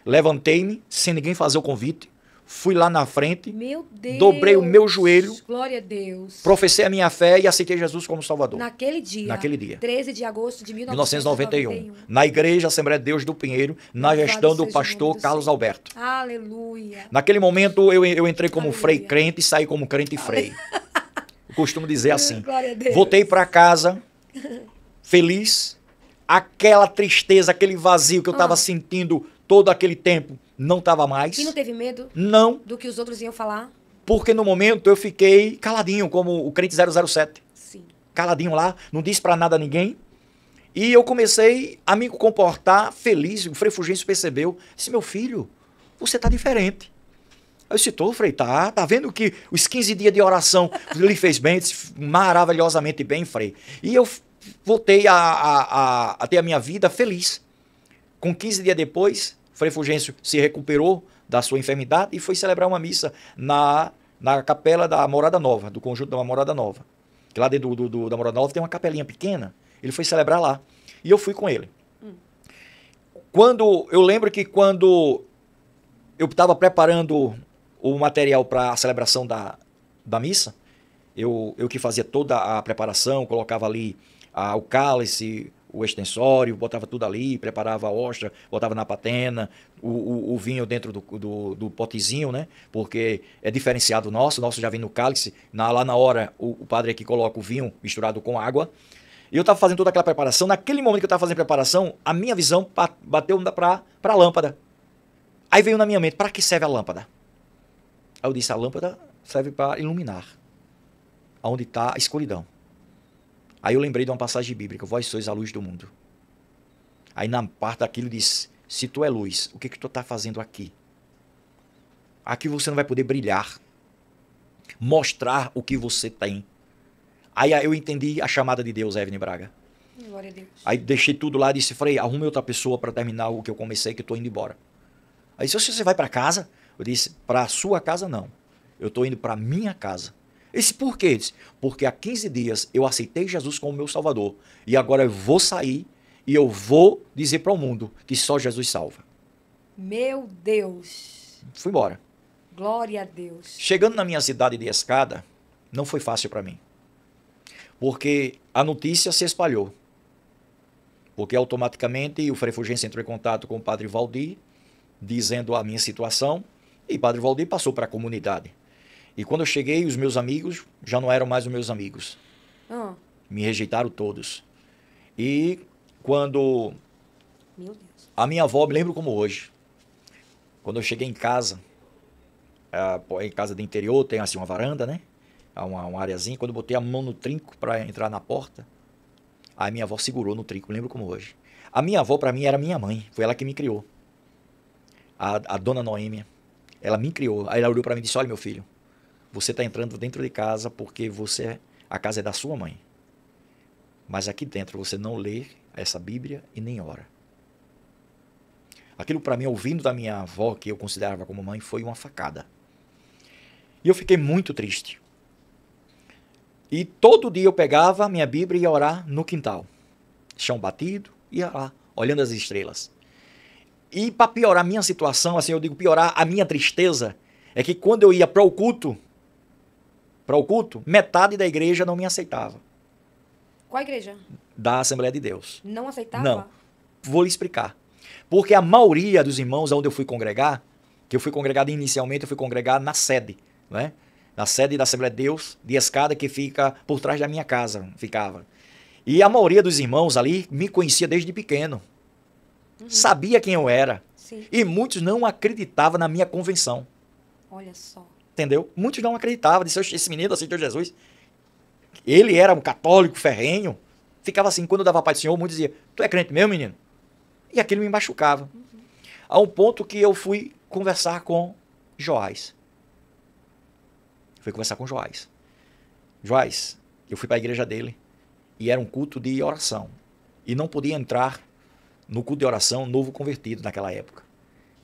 Levantei-me, sem ninguém fazer o convite, fui lá na frente, Meu Deus. dobrei o meu joelho, Glória a Deus. professei a minha fé e aceitei Jesus como Salvador. Naquele dia. Naquele dia. 13 de agosto de 1991. Na Igreja Assembleia de Deus do Pinheiro, na Louvado gestão do seja o pastor nome do Carlos Senhor. Alberto. Aleluia. Naquele momento eu entrei como Aleluia. frei crente e saí como crente frei. Eu costumo dizer assim. Glória a Deus. Voltei para casa, feliz. Aquela tristeza, aquele vazio que eu estava sentindo todo aquele tempo, não estava mais. E não teve medo Não, do que os outros iam falar? porque no momento eu fiquei caladinho, como o crente 007. Sim. Caladinho lá, não disse para nada a ninguém. E eu comecei a me comportar feliz. O Frei Fulgêncio percebeu. Disse, meu filho, você está diferente. Eu disse, tô, Frei, tá vendo que os 15 dias de oração lhe fez bem? Disse, maravilhosamente bem, Frei. E eu voltei a ter a minha vida feliz. Com 15 dias depois, Frei Fulgêncio se recuperou da sua enfermidade e foi celebrar uma missa na capela da Morada Nova, do conjunto da Morada Nova. Que lá dentro da Morada Nova tem uma capelinha pequena. Ele foi celebrar lá. E eu fui com ele. Eu lembro que quando eu estava preparando o material para a celebração da missa, eu que fazia toda a preparação, colocava ali o cálice, o extensório, botava tudo ali, preparava a ostra, botava na patena, o vinho dentro do potezinho, né? Porque é diferenciado o nosso já vem no cálice, lá na hora o padre aqui coloca o vinho misturado com água. E eu estava fazendo toda aquela preparação, naquele momento que eu estava fazendo a preparação, a minha visão bateu para a lâmpada. Aí veio na minha mente, para que serve a lâmpada? Aí eu disse, a lâmpada serve para iluminar, onde está a escuridão. Aí eu lembrei de uma passagem bíblica, vós sois a luz do mundo. Aí na parte daquilo disse, se tu é luz, o que tu está fazendo aqui? Aqui você não vai poder brilhar, mostrar o que você tem. Aí eu entendi a chamada de Deus, Evelyn Braga. Glória a Deus. Aí deixei tudo lá e disse, Frei, arrume outra pessoa para terminar o que eu comecei, que eu estou indo embora. Aí disse, você vai para casa? Eu disse, para a sua casa não. Eu estou indo para a minha casa. Eu disse, por quê? Eu disse, porque há 15 dias eu aceitei Jesus como meu Salvador. E agora eu vou sair e eu vou dizer para o mundo que só Jesus salva. Meu Deus. Fui embora. Glória a Deus. Chegando na minha cidade de Escada, não foi fácil para mim. Porque a notícia se espalhou. Porque automaticamente o Frei Fulgêncio entrou em contato com o Padre Valdir, dizendo a minha situação, e o Padre Valdir passou para a comunidade. E quando eu cheguei, os meus amigos já não eram mais os meus amigos. Me rejeitaram todos. E quando Meu Deus. a minha avó, me lembro como hoje, quando eu cheguei em casa de interior, tem assim uma varanda, né? Uma areazinha, quando eu botei a mão no trinco para entrar na porta, a minha avó segurou no trinco, me lembro como hoje. A minha avó, para mim, era minha mãe, foi ela que me criou. A dona Noêmia, ela me criou. Aí ela olhou para mim e disse, olha meu filho, você está entrando dentro de casa porque a casa é da sua mãe. Mas aqui dentro você não lê essa Bíblia e nem ora. Aquilo para mim, ouvindo da minha avó, que eu considerava como mãe, foi uma facada. E eu fiquei muito triste. E todo dia eu pegava a minha Bíblia e ia orar no quintal. Chão batido, ia lá, olhando as estrelas. E para piorar a minha situação, assim, eu digo piorar a minha tristeza, é que quando eu ia para o culto, metade da igreja não me aceitava. Qual igreja? Da Assembleia de Deus. Não aceitava? Não. Vou lhe explicar. Porque a maioria dos irmãos onde eu fui congregar, que eu fui congregado inicialmente, eu fui congregar na sede, né? Na sede da Assembleia de Deus, de Escada, que fica por trás da minha casa, ficava. E a maioria dos irmãos ali me conhecia desde pequeno. Sabia quem eu era. Sim. E muitos não acreditavam na minha convenção. Olha só. Entendeu? Muitos não acreditavam. Disseram, esse menino aceitou Jesus. Ele era um católico ferrenho. Ficava assim, quando eu dava a paz do Senhor, muitos diziam, tu é crente mesmo, menino? E aquilo me machucava. A um ponto que eu fui conversar com Joás. Fui conversar com Joás. Joás, eu fui para a igreja dele e era um culto de oração. E não podia entrar no culto de oração novo convertido naquela época.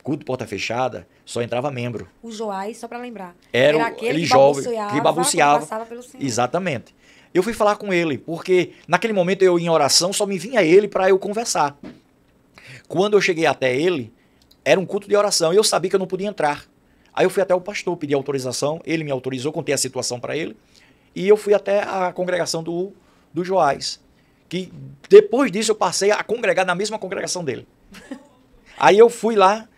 Culto de porta fechada, só entrava membro. O Joás, só para lembrar. Era aquele ele que jovem, balbuciava, que balbuciava. passava pelo Senhor. Exatamente. Eu fui falar com ele, porque naquele momento eu em oração só me vinha ele para eu conversar. Quando eu cheguei até ele, era um culto de oração e eu sabia que eu não podia entrar. Aí eu fui até o pastor, pedi autorização, ele me autorizou, contei a situação para ele, e eu fui até a congregação do Joás. Que depois disso eu passei a congregar na mesma congregação dele. Aí eu fui lá,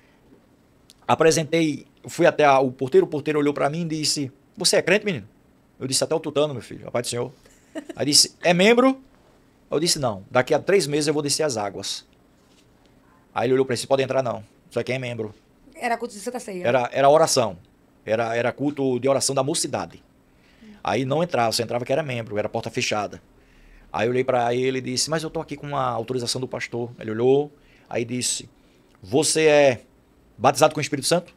apresentei, fui até o porteiro olhou para mim e disse, você é crente, menino? Eu disse, até o tutano, meu filho, a paz do Senhor. Aí disse, é membro? Eu disse, não, daqui a 3 meses eu vou descer as águas. Aí ele olhou para mim, pode entrar não, só quem é membro. Era culto de Santa Ceia. Era oração, era culto de oração da mocidade. Aí não entrava, você entrava que era membro, era porta fechada. Aí eu olhei para ele e disse, mas eu estou aqui com uma autorização do pastor. Ele olhou, aí disse, você é batizado com o Espírito Santo?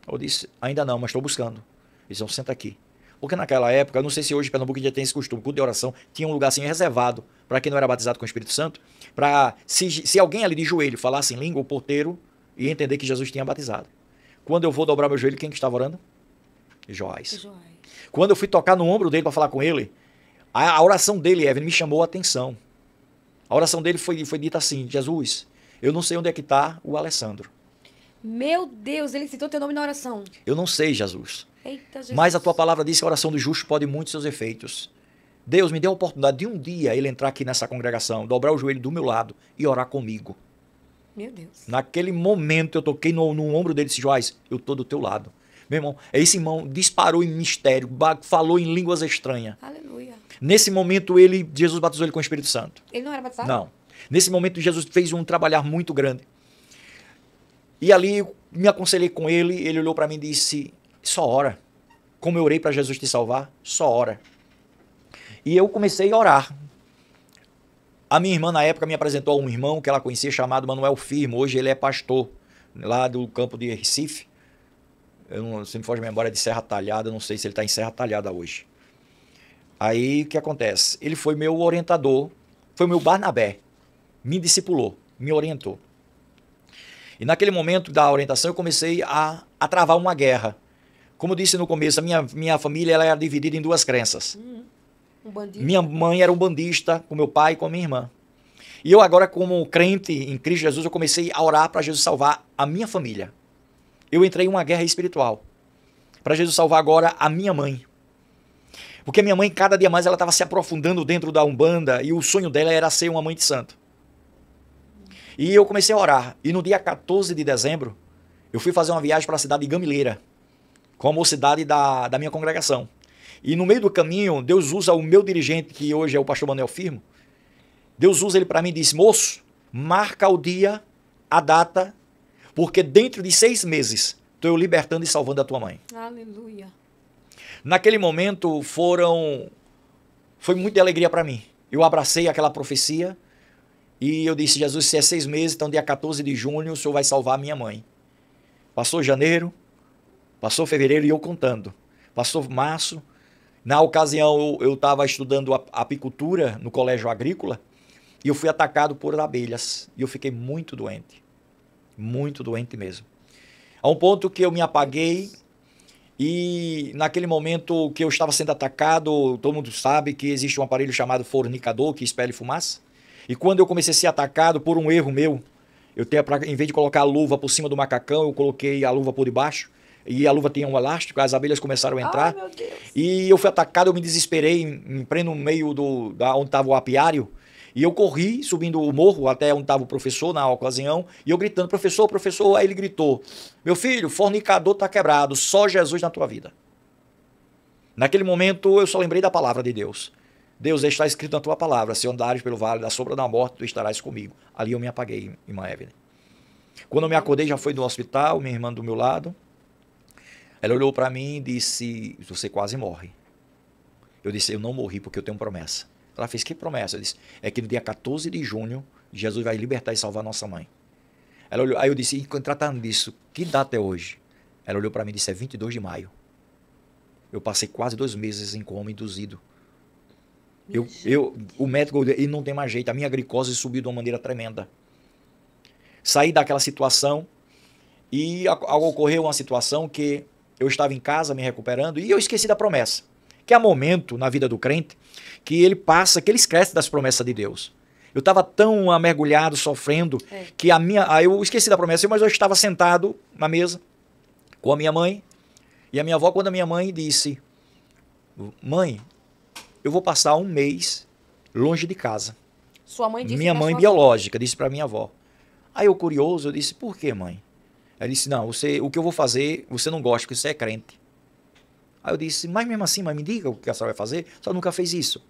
Eu disse, ainda não, mas estou buscando. Ele disse, então, senta aqui. Porque naquela época, eu não sei se hoje em Pernambuco já tem esse costume, culto de oração, tinha um lugar assim reservado para quem não era batizado com o Espírito Santo, para se alguém ali de joelho falasse em língua, o porteiro ia entender que Jesus tinha batizado. Quando eu vou dobrar meu joelho, quem que estava orando? Joás. Quando eu fui tocar no ombro dele para falar com ele, a oração dele, Evelyn, me chamou a atenção. A oração dele foi dita assim, Jesus, eu não sei onde é que está o Alessandro. Meu Deus, ele citou teu nome na oração. Eu não sei, Jesus. Eita, Jesus. Mas a tua palavra diz que a oração do justo pode muitos seus efeitos. Deus me deu a oportunidade de um dia ele entrar aqui nessa congregação, dobrar o joelho do meu lado e orar comigo. Meu Deus. Naquele momento eu toquei no ombro dele e disse, Joás, eu estou do teu lado. Meu irmão, esse irmão disparou em mistério, falou em línguas estranhas. Aleluia. Nesse momento Jesus batizou ele com o Espírito Santo. Ele não era batizado? Não. Nesse momento Jesus fez um trabalhar muito grande. E ali me aconselhei com ele, ele olhou para mim e disse, só ora. Como eu orei para Jesus te salvar, só ora. E eu comecei a orar. A minha irmã, na época, me apresentou a um irmão que ela conhecia chamado Manuel Firmo. Hoje ele é pastor lá do campo de Recife. Se me foge a memória, de Serra Talhada, não sei se ele está em Serra Talhada hoje. Aí, o que acontece? Ele foi meu orientador, foi meu Barnabé, me discipulou, me orientou. E naquele momento da orientação, eu comecei a travar uma guerra. Como eu disse no começo, a minha família ela era dividida em 2 crenças. Um bandista. Minha mãe era um bandista, com meu pai e com a minha irmã. E eu agora, como crente em Cristo Jesus, eu comecei a orar para Jesus salvar a minha família. Eu entrei em uma guerra espiritual. Para Jesus salvar agora a minha mãe. Porque minha mãe, cada dia mais, ela estava se aprofundando dentro da Umbanda e o sonho dela era ser uma mãe de santo. E eu comecei a orar. E no dia 14 de dezembro, eu fui fazer uma viagem para a cidade de Gamileira, com a mocidade da minha congregação. E no meio do caminho, Deus usa o meu dirigente, que hoje é o pastor Manuel Firmo. Deus usa ele para mim e disse, moço, marca o dia, a data, porque dentro de 6 meses, estou eu libertando e salvando a tua mãe. Aleluia. Naquele momento, foi muita alegria para mim. Eu abracei aquela profecia e eu disse, Jesus, se é 6 meses, então dia 14 de junho, o Senhor vai salvar a minha mãe. Passou janeiro, passou fevereiro e eu contando. Passou março. Na ocasião, eu estava estudando apicultura no colégio agrícola e eu fui atacado por abelhas. E eu fiquei muito doente mesmo. A um ponto que eu me apaguei e naquele momento que eu estava sendo atacado, todo mundo sabe que existe um aparelho chamado fornicador que expele fumaça. E quando eu comecei a ser atacado por um erro meu, em vez de colocar a luva por cima do macacão, eu coloquei a luva por debaixo. E a luva tinha um elástico, as abelhas começaram a entrar. Ai, meu Deus. E eu fui atacado, eu me desesperei em pleno meio onde estava o apiário. E eu corri, subindo o morro até onde estava o professor na ocasião, e eu gritando, professor, professor. Aí ele gritou, meu filho, fornicador está quebrado, só Jesus na tua vida. Naquele momento eu só lembrei da palavra de Deus. Deus, está escrito na tua palavra, se andares pelo vale da sombra da morte, tu estarás comigo. Ali eu me apaguei, irmã Evelyn. Quando eu me acordei, já foi no hospital, minha irmã do meu lado. Ela olhou para mim e disse, você quase morre. Eu disse, eu não morri porque eu tenho promessa. Ela fez, que promessa? Eu disse, é que no dia 14 de junho, Jesus vai libertar e salvar nossa mãe. Ela olhou, aí eu disse, enquanto tratando disso, que data é hoje? Ela olhou para mim e disse, é 22 de maio. Eu passei quase 2 meses em coma induzido. O médico, ele não tem mais jeito, a minha glicose subiu de uma maneira tremenda. Saí daquela situação e ocorreu uma situação que eu estava em casa me recuperando e eu esqueci da promessa. Que há momento na vida do crente que ele passa, que ele esquece das promessas de Deus. Eu estava tão mergulhado, sofrendo, que eu esqueci da promessa, mas eu estava sentado na mesa com a minha mãe e a minha avó, quando a minha mãe disse, mãe, eu vou passar 1 mês longe de casa. Sua mãe disse minha mãe biológica disse para minha avó. Aí eu curioso, eu disse, por quê, mãe? Ela disse, não, o que eu vou fazer, você não gosta, porque você é crente. Aí eu disse, mas mesmo assim, mãe, me diga o que a senhora vai fazer, a senhora nunca fez isso.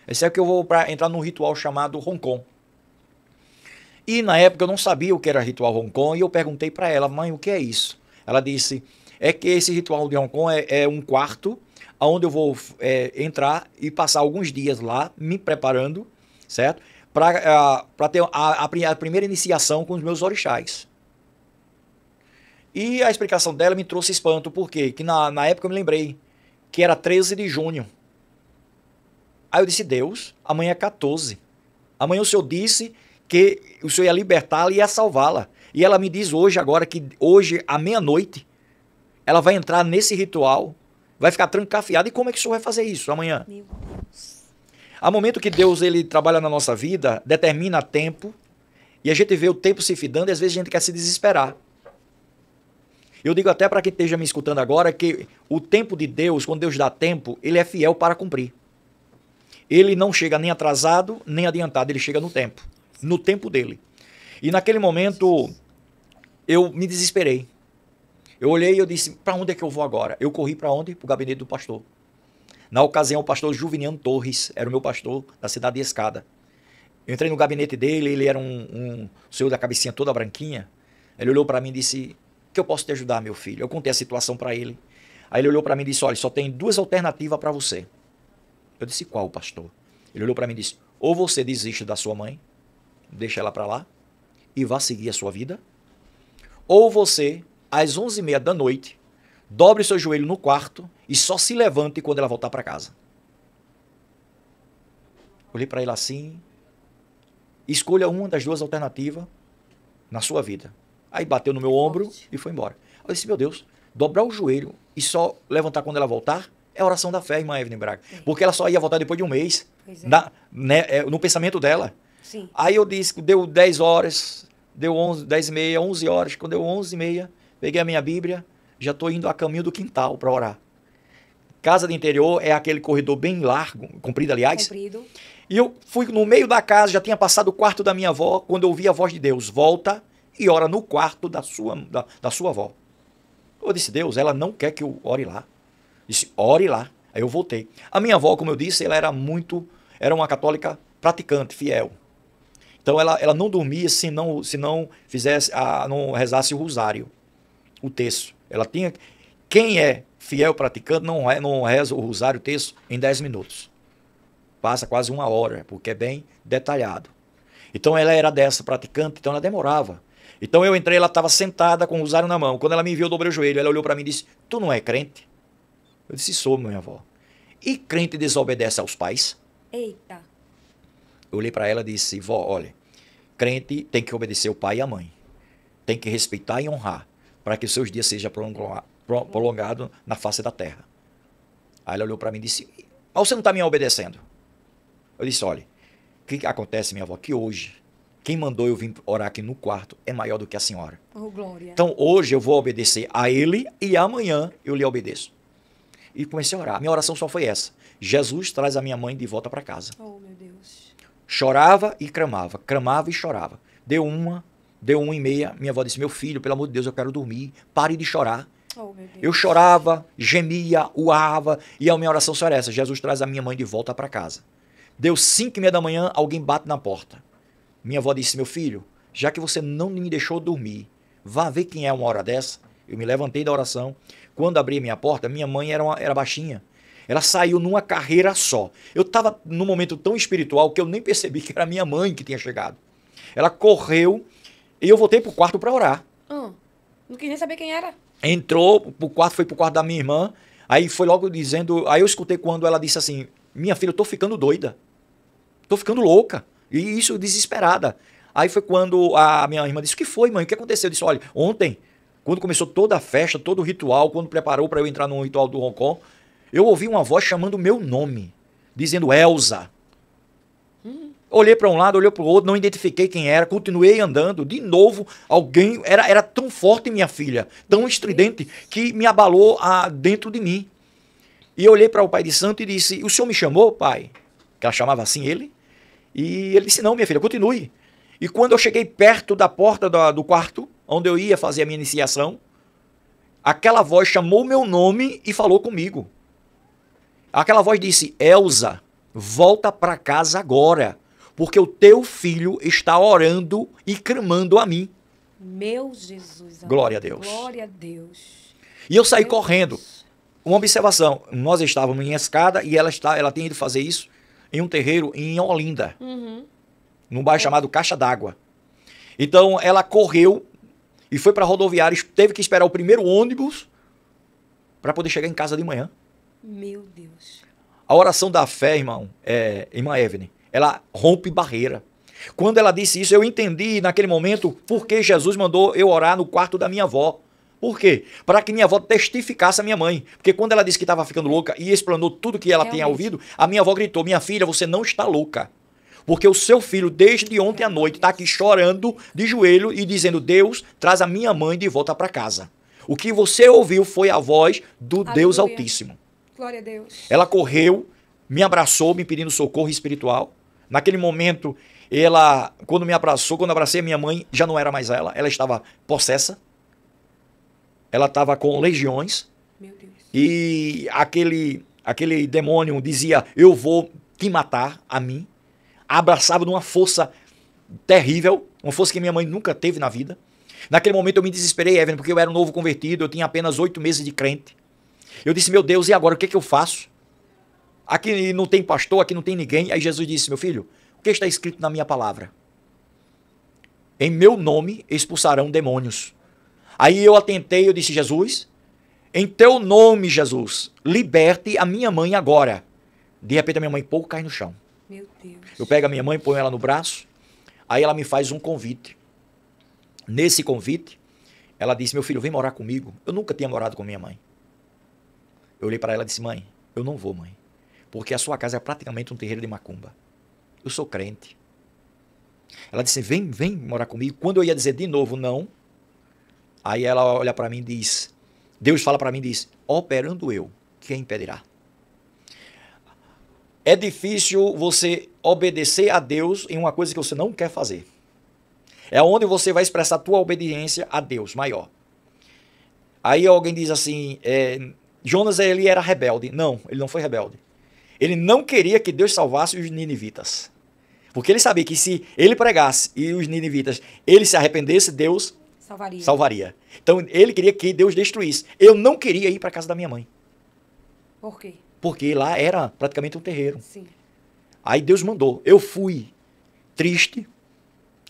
Esse é que eu vou entrar num ritual chamado Roncon. E na época eu não sabia o que era ritual Roncon e eu perguntei para ela, mãe, o que é isso? Ela disse, é que esse ritual de Roncon é um quarto onde eu vou entrar e passar alguns dias lá, me preparando, certo? Para ter a primeira iniciação com os meus orixás. E a explicação dela me trouxe espanto, por quê? Que na época eu me lembrei que era 13 de junho. Aí eu disse, Deus, amanhã é 14. Amanhã o Senhor disse que o Senhor ia libertá-la e ia salvá-la. E ela me diz hoje, agora, que hoje, à meia-noite, ela vai entrar nesse ritual, vai ficar trancafiada. E como é que o Senhor vai fazer isso amanhã? Meu Deus. Há momento que Deus ele trabalha na nossa vida, determina tempo, e a gente vê o tempo se fidando e às vezes a gente quer se desesperar. Eu digo até para quem esteja me escutando agora que o tempo de Deus, quando Deus dá tempo, ele é fiel para cumprir. Ele não chega nem atrasado, nem adiantado, ele chega no tempo dele. E naquele momento, eu me desesperei. Eu olhei e eu disse, para onde é que eu vou agora? Eu corri para onde? Para o gabinete do pastor. Na ocasião, o pastor Juviniano Torres era o meu pastor da cidade de Escada. Eu entrei no gabinete dele, ele era um senhor da cabecinha toda branquinha. Ele olhou para mim e disse, que eu posso te ajudar, meu filho? Eu contei a situação para ele. Aí ele olhou para mim e disse, olha, só tem 2 alternativas para você. Eu disse, qual, pastor? Ele olhou para mim e disse, ou você desiste da sua mãe, deixa ela para lá, e vá seguir a sua vida, ou você, às 11h30 da noite, dobre seu joelho no quarto e só se levante quando ela voltar para casa. Olhei para ele assim, escolha uma das 2 alternativas na sua vida. Aí bateu no meu ombro e foi embora. Eu disse, meu Deus, dobrar o joelho e só levantar quando ela voltar é a oração da fé, irmã Evelyn Braga. Porque ela só ia voltar depois de 1 mês, no pensamento dela. Sim. Aí eu disse, deu 10 horas, deu 10h30, 11 horas. Quando deu 11h30, peguei a minha Bíblia, já estou indo a caminho do quintal para orar. Casa de interior é aquele corredor bem largo, comprido, aliás. Comprido. E eu fui no meio da casa, já tinha passado o quarto da minha avó, quando eu ouvi a voz de Deus, volta e ora no quarto da sua avó. Eu disse, Deus, ela não quer que eu ore lá. Disse, ore lá. Aí eu voltei. A minha avó, como eu disse, ela era uma católica praticante, fiel. Então ela não dormia se não fizesse, não rezasse o rosário, o terço. Ela tinha, quem é fiel praticante não reza o rosário, o terço em 10 minutos. Passa quase 1 hora, porque é bem detalhado. Então ela era dessa praticante, então ela demorava. Então eu entrei, ela estava sentada com o rosário na mão. Quando ela me viu, eu dobrei o joelho. Ela olhou para mim e disse, tu não é crente? Eu disse, sou, minha avó. E crente desobedece aos pais? Eita. Eu olhei para ela e disse, vó, olha, crente tem que obedecer o pai e a mãe. Tem que respeitar e honrar, para que os seus dias sejam prolongados na face da terra. Aí ela olhou para mim e disse, mas você não está me obedecendo? Eu disse, olha, o que acontece, minha avó? Que hoje, quem mandou eu vir orar aqui no quarto é maior do que a senhora. Oh, glória. Então hoje eu vou obedecer a ele e amanhã eu lhe obedeço. E comecei a orar. Minha oração só foi essa. Jesus traz a minha mãe de volta para casa. Oh, meu Deus. Chorava e clamava e chorava. Deu 1h30, minha avó disse, meu filho, pelo amor de Deus, eu quero dormir, pare de chorar. Oh, meu Deus. Eu chorava, gemia, uava, e a minha oração só era essa, Jesus traz a minha mãe de volta para casa. Deu 5h30 da manhã, alguém bate na porta. Minha avó disse, meu filho, já que você não me deixou dormir, vá ver quem é uma hora dessa. Eu me levantei da oração, quando abri minha porta, minha mãe era baixinha. Ela saiu numa carreira só. Eu estava num momento tão espiritual que eu nem percebi que era minha mãe que tinha chegado. Ela correu e eu voltei pro quarto para orar. Não quis nem saber quem era. Entrou pro quarto, foi pro quarto da minha irmã. Aí foi logo dizendo... Aí eu escutei quando ela disse assim, minha filha, eu tô ficando doida. Tô ficando louca. E isso desesperada. Aí foi quando a minha irmã disse, o que foi, mãe? O que aconteceu? Eu disse, olha, ontem, quando começou toda a festa, todo o ritual, quando preparou para eu entrar no ritual do Hong Kong, eu ouvi uma voz chamando o meu nome, dizendo Elza. Olhei para um lado, olhei para o outro, não identifiquei quem era, continuei andando. De novo, alguém... Era tão forte, minha filha, tão estridente, que me abalou dentro de mim. E eu olhei para o pai de santo e disse, o senhor me chamou, pai? Que ela chamava assim ele. E ele disse, não, minha filha, continue. E quando eu cheguei perto da porta do quarto, onde eu ia fazer a minha iniciação, aquela voz chamou meu nome e falou comigo. Aquela voz disse, Elza, volta para casa agora, porque o teu filho está orando e clamando a mim. Meu Jesus. Glória a Deus. Glória a Deus. E eu saí correndo. Uma observação, nós estávamos em escada e ela tinha ido fazer isso em um terreiro em Olinda, num bairro chamado Caixa d'Água. Então ela correu e foi para a rodoviária, teve que esperar o primeiro ônibus para poder chegar em casa de manhã. Meu Deus. A oração da fé, irmã Evelyn, ela rompe barreira. Quando ela disse isso, eu entendi naquele momento por que Jesus mandou eu orar no quarto da minha avó. Por quê? Para que minha avó testificasse a minha mãe. Porque quando ela disse que estava ficando louca e explanou tudo que ela tinha ouvido, a minha avó gritou, minha filha, você não está louca. Porque o seu filho, desde ontem à noite, está aqui chorando de joelho e dizendo, Deus, traz a minha mãe de volta para casa. O que você ouviu foi a voz do Deus Altíssimo. Glória a Deus. Ela correu, me abraçou, me pedindo socorro espiritual. Naquele momento, ela, quando me abraçou, quando abracei a minha mãe, já não era mais ela estava possessa. Ela estava com legiões. Meu Deus. E aquele demônio dizia, eu vou te matar a mim. Abraçava de uma força terrível, uma força que minha mãe nunca teve na vida. Naquele momento eu me desesperei, Evelyn, porque eu era um novo convertido, eu tinha apenas 8 meses de crente. Eu disse, meu Deus, e agora o que eu faço? Aqui não tem pastor, aqui não tem ninguém. Aí Jesus disse, meu filho, o que está escrito na minha palavra? Em meu nome expulsarão demônios. Aí eu atentei, eu disse, Jesus, em teu nome, Jesus, liberte a minha mãe agora. De repente a minha mãe pouco cai no chão. Meu Deus. Eu pego a minha mãe, ponho ela no braço, aí ela me faz um convite. Nesse convite, ela disse, meu filho, vem morar comigo. Eu nunca tinha morado com minha mãe. Eu olhei para ela e disse, mãe, eu não vou, mãe, porque a sua casa é praticamente um terreiro de macumba. Eu sou crente. Ela disse, vem morar comigo. Quando eu ia dizer de novo não, aí ela olha para mim e diz, Deus fala para mim e diz, operando eu, quem impedirá? É difícil você obedecer a Deus em uma coisa que você não quer fazer. É onde você vai expressar a tua obediência a Deus maior. Aí alguém diz assim, Jonas, ele era rebelde. Não, ele não foi rebelde. Ele não queria que Deus salvasse os ninivitas. Porque ele sabia que se ele pregasse e os ninivitas, ele se arrependesse, Deus salvaria. Então ele queria que Deus destruísse. Eu não queria ir para a casa da minha mãe. Por quê? Porque lá era praticamente um terreiro. Sim. Aí Deus mandou. Eu fui triste,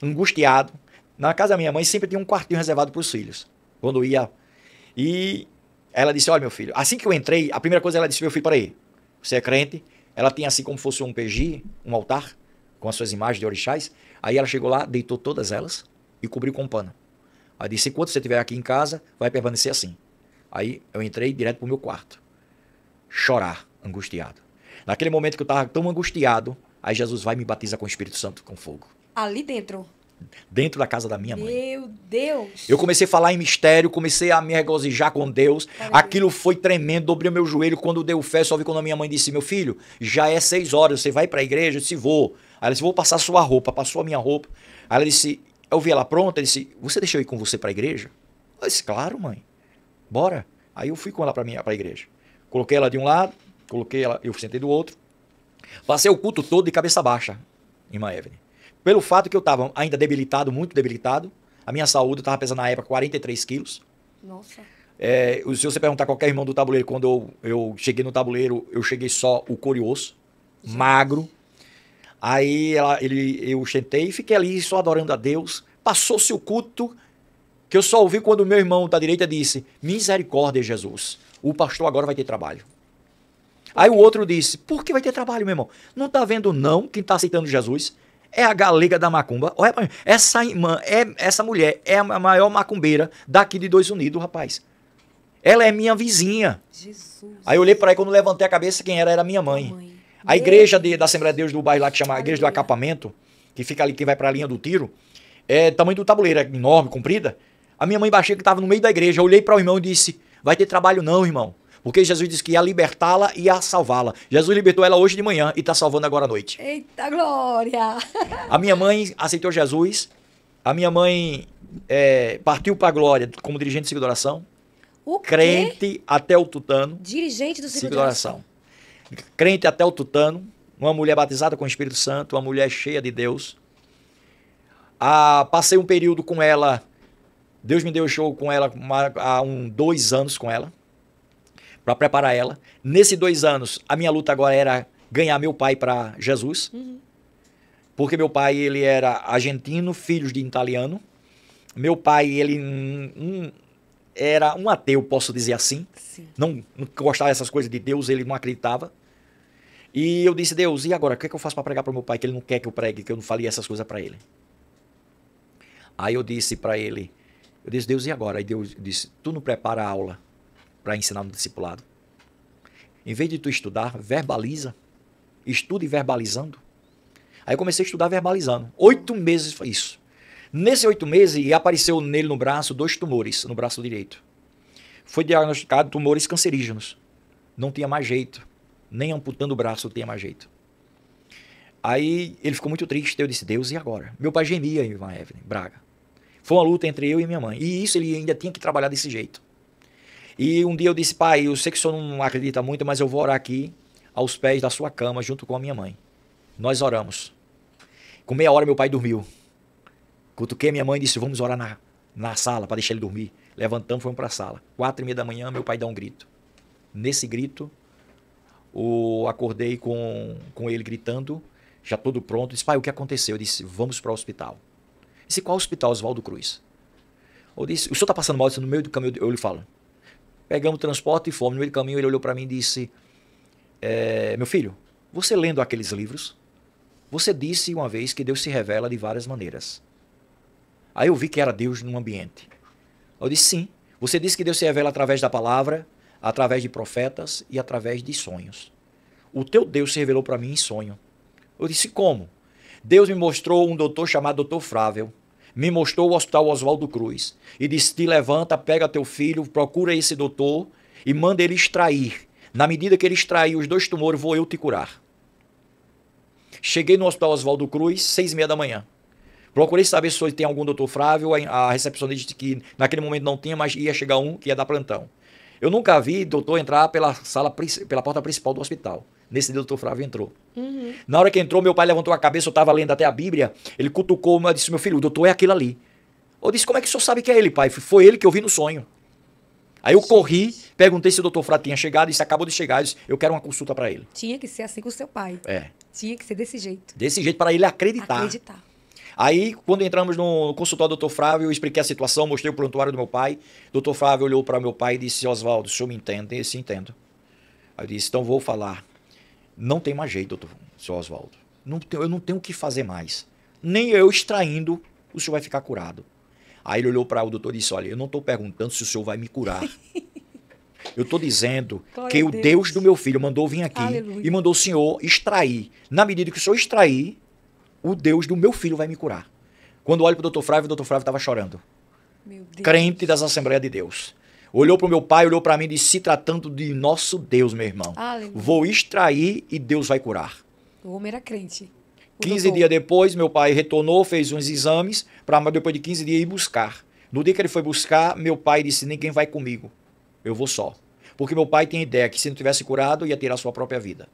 angustiado. Na casa da minha mãe sempre tinha um quartinho reservado para os filhos. Quando eu ia. E ela disse, olha meu filho, assim que eu entrei, a primeira coisa ela disse, meu filho, peraí, você é crente? Ela tinha assim como fosse um PG, um altar, com as suas imagens de orixás. Aí ela chegou lá, deitou todas elas e cobriu com um pano. Aí disse, enquanto você estiver aqui em casa, vai permanecer assim. Aí eu entrei direto pro meu quarto. Chorar, angustiado. Naquele momento que eu estava tão angustiado, aí Jesus vai e me batiza com o Espírito Santo, com fogo. Ali dentro? Dentro da casa da minha mãe. Meu Deus! Eu comecei a falar em mistério, comecei a me regozijar com Deus. Aquilo foi tremendo, dobrei o meu joelho. Quando deu fé, só vi quando a minha mãe disse, meu filho, já é 6 horas, você vai para a igreja? Eu disse, vou. Aí ela disse, vou passar sua roupa. Passou a minha roupa. Aí ela disse, eu vi ela pronta, ela disse, você deixou eu ir com você para a igreja? Eu disse, claro, mãe. Bora. Aí eu fui com ela para a igreja. Coloquei ela de um lado, coloquei ela, eu sentei do outro. Passei o culto todo de cabeça baixa, irmã Evelyn. Pelo fato que eu estava ainda debilitado, muito debilitado. A minha saúde estava pesando na época 43 quilos. Nossa. Se você perguntar a qualquer irmão do tabuleiro, quando eu cheguei no tabuleiro, eu cheguei só o couro e osso, magro. Aí eu sentei e fiquei ali só adorando a Deus. Passou-se o culto, que eu só ouvi quando o meu irmão da direita disse: misericórdia, Jesus, o pastor agora vai ter trabalho. Aí o outro disse: por que vai ter trabalho, meu irmão? Não tá vendo não quem tá aceitando Jesus? É a galega da macumba. Olha pra mim, essa mulher é a maior macumbeira daqui de Dois Unidos, rapaz. Ela é minha vizinha. Jesus. Aí eu olhei para aí, quando levantei a cabeça, quem era minha mãe. A igreja da Assembleia de Deus do bairro lá, que chama a Igreja do Acampamento, que fica ali, que vai para a linha do tiro, é tamanho do tabuleiro, é enorme, comprida. A minha mãe baixinha que estava no meio da igreja, eu olhei para o irmão e disse: vai ter trabalho não, irmão. Porque Jesus disse que ia libertá-la e ia salvá-la. Jesus libertou ela hoje de manhã e está salvando agora à noite. Eita glória! A minha mãe aceitou Jesus. A minha mãe partiu para a glória como dirigente do ciclo de oração. O quê? Crente até o tutano. Dirigente do ciclo de oração. Crente até o tutano. Uma mulher batizada com o Espírito Santo. Uma mulher cheia de Deus. Passei um período com ela. Deus me deu show com ela há 2 anos com ela. Para preparar ela. Nesses 2 anos, a minha luta agora era ganhar meu pai para Jesus. Uhum. Porque meu pai, ele era argentino, filho de italiano. Meu pai, ele era um ateu, posso dizer assim. Não gostava dessas coisas de Deus, ele não acreditava. E eu disse: Deus, e agora? O que eu faço para pregar para o meu pai? Que ele não quer que eu pregue, que eu não falei essas coisas para ele. Aí eu disse para ele, Deus, e agora? Aí Deus disse: tu não prepara a aula para ensinar no discipulado? Em vez de tu estudar, verbaliza. Estude verbalizando. Aí eu comecei a estudar verbalizando. 8 meses foi isso. Nesses 8 meses, apareceu nele no braço 2 tumores, no braço direito. Foi diagnosticado tumores cancerígenos. Não tinha mais jeito. Nem amputando o braço tinha mais jeito. Aí ele ficou muito triste. Eu disse: Deus, e agora? Meu pai gemia, irmã Evelyn Braga. Foi uma luta entre eu e minha mãe. E isso ele ainda tinha que trabalhar desse jeito. E um dia eu disse: pai, eu sei que o senhor não acredita muito, mas eu vou orar aqui aos pés da sua cama junto com a minha mãe. Nós oramos. Com meia hora meu pai dormiu. Cutuquei minha mãe e disse: vamos orar na sala para deixar ele dormir. Levantamos, fomos para a sala. 4h30 da manhã, meu pai dá um grito. Nesse grito, acordei com ele gritando, já todo pronto. Disse: pai, o que aconteceu? Eu disse: vamos para o hospital. Disse: qual hospital? Oswaldo Cruz. Eu disse: o senhor está passando mal? Eu disse: no meio do caminho, eu lhe falo. Pegamos o transporte e fomos. No meio do caminho, ele olhou para mim e disse: meu filho, você lendo aqueles livros, você disse uma vez que Deus se revela de várias maneiras. Aí eu vi que era Deus num ambiente. Eu disse: sim. Você disse que Deus se revela através da palavra, através de profetas e através de sonhos. O teu Deus se revelou para mim em sonho. Eu disse: como? Deus me mostrou um doutor chamado Dr. Frávio. Me mostrou o Hospital Oswaldo Cruz. E disse: te levanta, pega teu filho, procura esse doutor e manda ele extrair. Na medida que ele extrair os 2 tumores, vou eu te curar. Cheguei no Hospital Oswaldo Cruz, 6h30 da manhã. Procurei saber se tem algum doutor Frávio. A recepcionista disse que naquele momento não tinha, mas ia chegar um que ia dar plantão. Eu nunca vi doutor entrar pela porta principal do hospital. Nesse dia o doutor Frávio entrou. Uhum. Na hora que entrou, meu pai levantou a cabeça, eu estava lendo até a Bíblia, ele cutucou, eu disse: meu filho, o doutor é aquele ali. Eu disse: como é que o senhor sabe que é ele, pai? Foi ele que eu vi no sonho. Aí eu corri, perguntei se o doutor Frávio tinha chegado, disse: acabou de chegar, eu disse: eu quero uma consulta para ele. Tinha que ser assim com o seu pai. Tinha que ser desse jeito. Desse jeito, para ele acreditar. Aí, quando entramos no consultório do Dr. Frávio, eu expliquei a situação, mostrei o prontuário do meu pai. O Dr. Frávio olhou para meu pai e disse: Oswaldo, o senhor me entende? Eu disse: entendo. Aí eu disse: então vou falar. Não tem mais jeito, senhor Oswaldo. Eu não tenho o que fazer mais. Nem eu extraindo, o senhor vai ficar curado. Aí ele olhou para o doutor e disse: olha, eu não estou perguntando se o senhor vai me curar. Eu estou dizendo que o Deus do meu filho mandou vir aqui e mandou o senhor extrair. Na medida que o senhor extrair, o Deus do meu filho vai me curar. Quando olho para o Dr. Frávio estava chorando. Meu Deus. Crente das Assembleias de Deus. Olhou para o meu pai, olhou para mim e disse: se tratando de nosso Deus, meu irmão, vou extrair e Deus vai curar. O homem era crente. 15 dias depois, meu pai retornou, fez uns exames, para depois de 15 dias ir buscar. No dia que ele foi buscar, meu pai disse: ninguém vai comigo, eu vou só. Porque meu pai tem ideia que se não tivesse curado, ia tirar sua própria vida.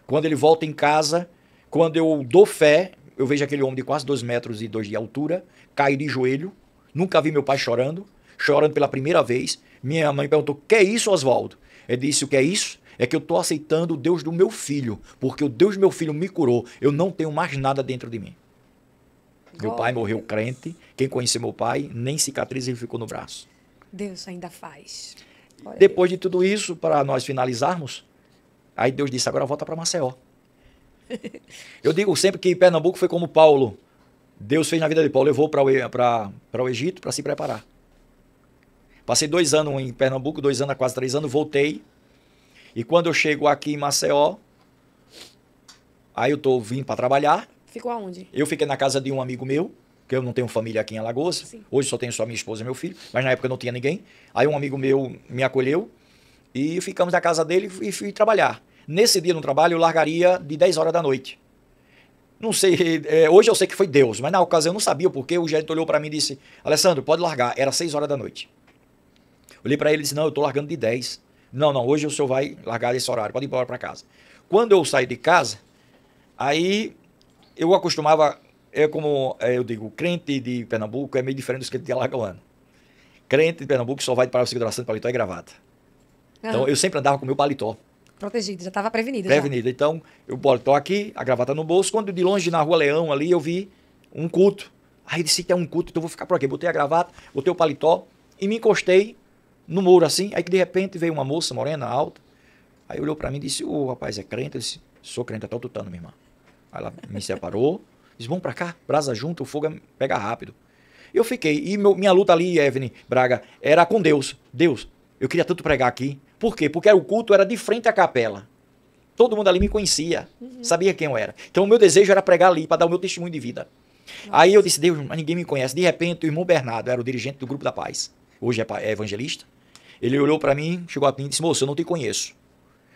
Quando ele volta em casa, quando eu dou fé, eu vejo aquele homem de quase 2,2 metros de altura, cair de joelho. Nunca vi meu pai chorando. chorando pela primeira vez. Minha mãe perguntou, o que é isso, Oswaldo? Eu disse, o que é isso? É que eu estou aceitando o Deus do meu filho, porque o Deus do meu filho me curou. Eu não tenho mais nada dentro de mim. Meu pai morreu crente. Quem conheceu meu pai, nem cicatriz ele ficou no braço. Deus ainda faz. Glória Depois de tudo isso, para nós finalizarmos, aí Deus disse, agora volta para Maceió. Eu digo sempre que Pernambuco foi como Paulo. Deus fez na vida de Paulo, levou para o Egito para se preparar. Passei 2 anos em Pernambuco, 2 anos, quase 3 anos, voltei. E quando eu chego aqui em Maceió, aí eu estou vindo para trabalhar. Ficou aonde? Eu fiquei na casa de um amigo meu, que eu não tenho família aqui em Alagoas. Sim. Hoje só tenho só minha esposa e meu filho, mas na época não tinha ninguém. Aí um amigo meu me acolheu e ficamos na casa dele e fui trabalhar. Nesse dia no trabalho eu largaria de 10 horas da noite. Não sei, hoje eu sei que foi Deus, mas na ocasião eu não sabia o porquê. O gerente olhou para mim e disse, Alessandro, pode largar. Era 6 horas da noite. Olhei para ele e disse, não, eu estou largando de 10. Não, hoje o senhor vai largar esse horário, pode ir embora para casa. Quando eu saí de casa, aí eu acostumava, como eu digo, crente de Pernambuco é meio diferente dos crentes de alagoano. Crente de Pernambuco só vai para o seguração de paletó e gravata. Então eu sempre andava com o meu paletó. Protegido, já estava prevenido. Prevenido. Então, eu paletó aqui, a gravata no bolso. Quando de longe, na Rua Leão, ali, eu vi um culto. Aí eu disse que é um culto, então eu vou ficar por aqui. Botei a gravata, botei o paletó e me encostei no muro assim. Aí que de repente veio uma moça morena, alta. Aí olhou para mim e disse, rapaz, é crente? Eu disse, sou crente, até o tutano, minha irmã. Aí ela me separou, disse, vamos para cá, brasa junto, o fogo pega rápido. Eu fiquei, e minha luta ali, Evelyn Braga, era com Deus. Deus, eu queria tanto pregar aqui. Por quê? Porque o culto era de frente à capela. Todo mundo ali me conhecia, sabia quem eu era. Então o meu desejo era pregar ali, para dar o meu testemunho de vida. Nossa. Aí eu disse, Deus, mas ninguém me conhece. De repente, o irmão Bernardo era o dirigente do Grupo da Paz. Hoje é evangelista. Ele olhou para mim, chegou a mim e disse, moço, eu não te conheço.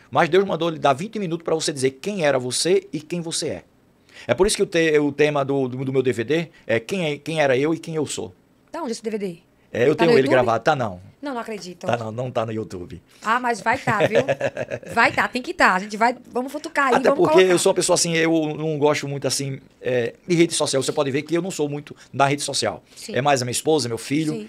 Mas Deus mandou lhe dar 20 minutos para você dizer quem era você e quem você é. É por isso que o tema do meu DVD é quem era eu e quem eu sou. Tá onde esse DVD? Eu tenho ele gravado. Tá não. Não acredito. Tá não tá no YouTube. Ah, mas vai tá, viu? Vai tá, tem que tá. A gente vai, vamos futucar aí, até vamos porque colocar. Eu sou uma pessoa assim, eu não gosto muito assim de rede social. Você pode ver que eu não sou muito da rede social. Sim. É mais a minha esposa, meu filho.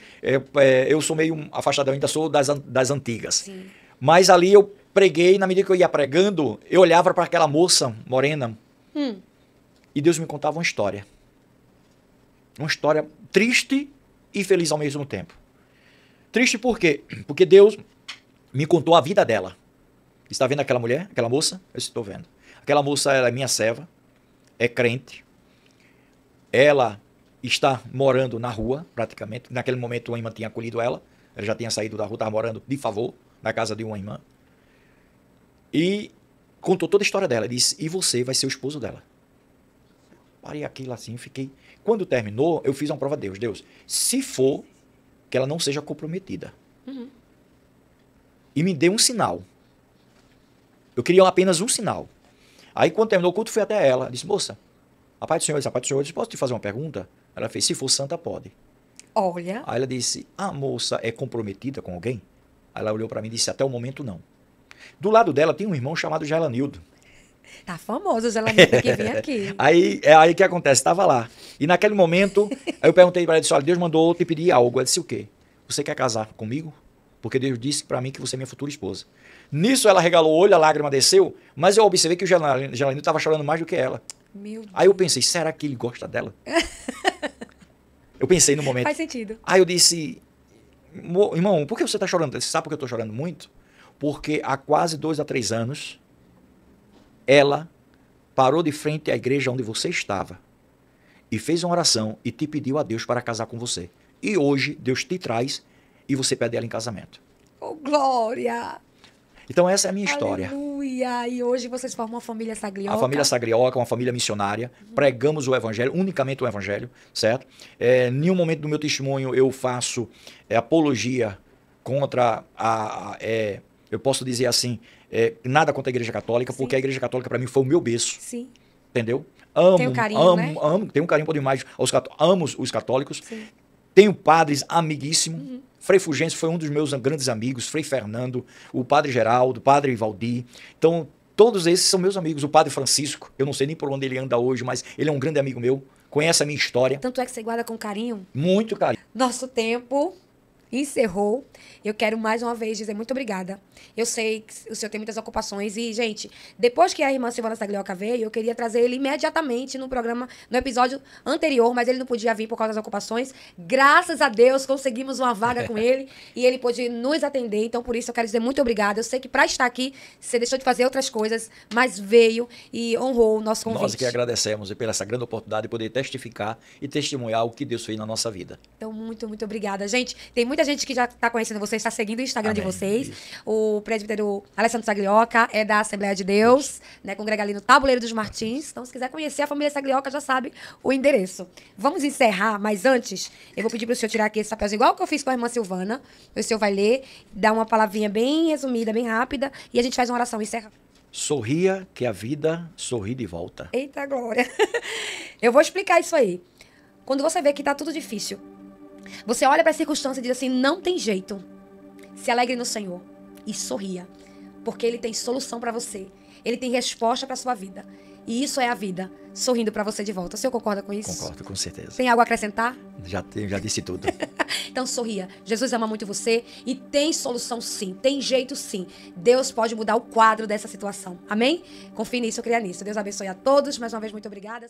Eu sou meio afastado, eu ainda sou das antigas. Sim. Mas ali eu preguei, na medida que eu ia pregando, eu olhava para aquela moça morena e Deus me contava uma história. Uma história triste e feliz ao mesmo tempo. Triste por quê? Porque Deus me contou a vida dela. Está vendo aquela mulher, aquela moça? Eu estou vendo. Aquela moça, ela é minha serva, é crente. Ela está morando na rua, praticamente. Naquele momento, uma irmã tinha acolhido ela. Ela já tinha saído da rua, estava morando de favor na casa de uma irmã. E contou toda a história dela. Disse, e você vai ser o esposo dela. Parei aquilo assim, fiquei... Quando terminou, eu fiz uma prova a Deus. Deus, se for, que ela não seja comprometida. E me deu um sinal. Eu queria apenas um sinal. Aí, quando terminou o culto, fui até ela. Disse, moça, a paz do Senhor, eu disse, posso te fazer uma pergunta? Ela fez, se for santa, pode. Olha. Aí ela disse, a moça é comprometida com alguém? Aí ela olhou para mim e disse, até o momento não. Do lado dela tem um irmão chamado Gelanildo. Tá famoso o Gelanildo que vem aqui. Aí o que acontece? Estava lá. E naquele momento, aí eu perguntei para ele, disse, olha, Deus mandou te pedir algo. Ela disse, o quê? Você quer casar comigo? Porque Deus disse para mim que você é minha futura esposa. Nisso ela regalou o olho, a lágrima desceu, mas eu observei que o Gelanildo estava chorando mais do que ela. Meu Deus. Aí eu pensei, será que ele gosta dela? Eu pensei no momento. Faz sentido. Aí eu disse, irmão, por que você está chorando? Você sabe por que eu estou chorando muito? Porque há quase 2 a 3 anos, ela parou de frente à igreja onde você estava e fez uma oração e te pediu a Deus para casar com você. E hoje Deus te traz e você pede ela em casamento. Oh, glória! Então essa é a minha história. Aleluia! E hoje vocês formam uma família Saglioca. A família Saglioca, uma família missionária. Pregamos o evangelho, unicamente o evangelho, certo? Em nenhum momento do meu testemunho eu faço apologia contra eu posso dizer assim, nada contra a Igreja Católica, Sim. porque a Igreja Católica para mim foi o meu berço. Sim. Entendeu? Tem um carinho, né? Tenho um carinho por demais amo os católicos. Sim. Tenho padres amiguíssimos. Frei Fulgêncio foi um dos meus grandes amigos, Frei Fernando, o Padre Geraldo, o Padre Valdir. Então, todos esses são meus amigos. O Padre Francisco, eu não sei nem por onde ele anda hoje, mas ele é um grande amigo meu, conhece a minha história. Tanto é que você guarda com carinho. Muito carinho. Nosso tempo encerrou. Eu quero mais uma vez dizer muito obrigada. Eu sei que o senhor tem muitas ocupações e, gente, depois que a irmã Silvana Saglioca veio, eu queria trazer ele imediatamente no programa, no episódio anterior, mas ele não podia vir por causa das ocupações. Graças a Deus, conseguimos uma vaga com ele e ele pôde nos atender. Então, por isso, eu quero dizer muito obrigada. Eu sei que para estar aqui, você deixou de fazer outras coisas, mas veio e honrou o nosso convite. Nós que agradecemos pela essa grande oportunidade de poder testificar e testemunhar o que Deus fez na nossa vida. Então, muito, muito obrigada. Gente, tem muita gente que já está conhecendo vocês, está seguindo o Instagram Amém. de vocês. Isso. O presbítero Alessandro Saglioca é da Assembleia de Deus, né, congrega ali no Tabuleiro dos Martins. Então, se quiser conhecer a família Saglioca, já sabe o endereço. Vamos encerrar, mas antes, eu vou pedir para o senhor tirar aqui esse papelzinho, igual que eu fiz com a irmã Silvana. O senhor vai ler, dar uma palavrinha bem resumida, bem rápida, e a gente faz uma oração e encerra. Sorria que a vida sorri de volta. Eita glória. Eu vou explicar isso aí. Quando você vê que tá tudo difícil, você olha para a circunstância e diz assim, não tem jeito. Se alegre no Senhor e sorria, porque Ele tem solução para você. Ele tem resposta para sua vida. E isso é a vida, sorrindo para você de volta. O senhor concorda com isso? Concordo, com certeza. Tem algo a acrescentar? Já disse tudo. Então sorria. Jesus ama muito você e tem solução sim, tem jeito sim. Deus pode mudar o quadro dessa situação. Amém? Confie nisso, cria nisso. Deus abençoe a todos. Mais uma vez, muito obrigada.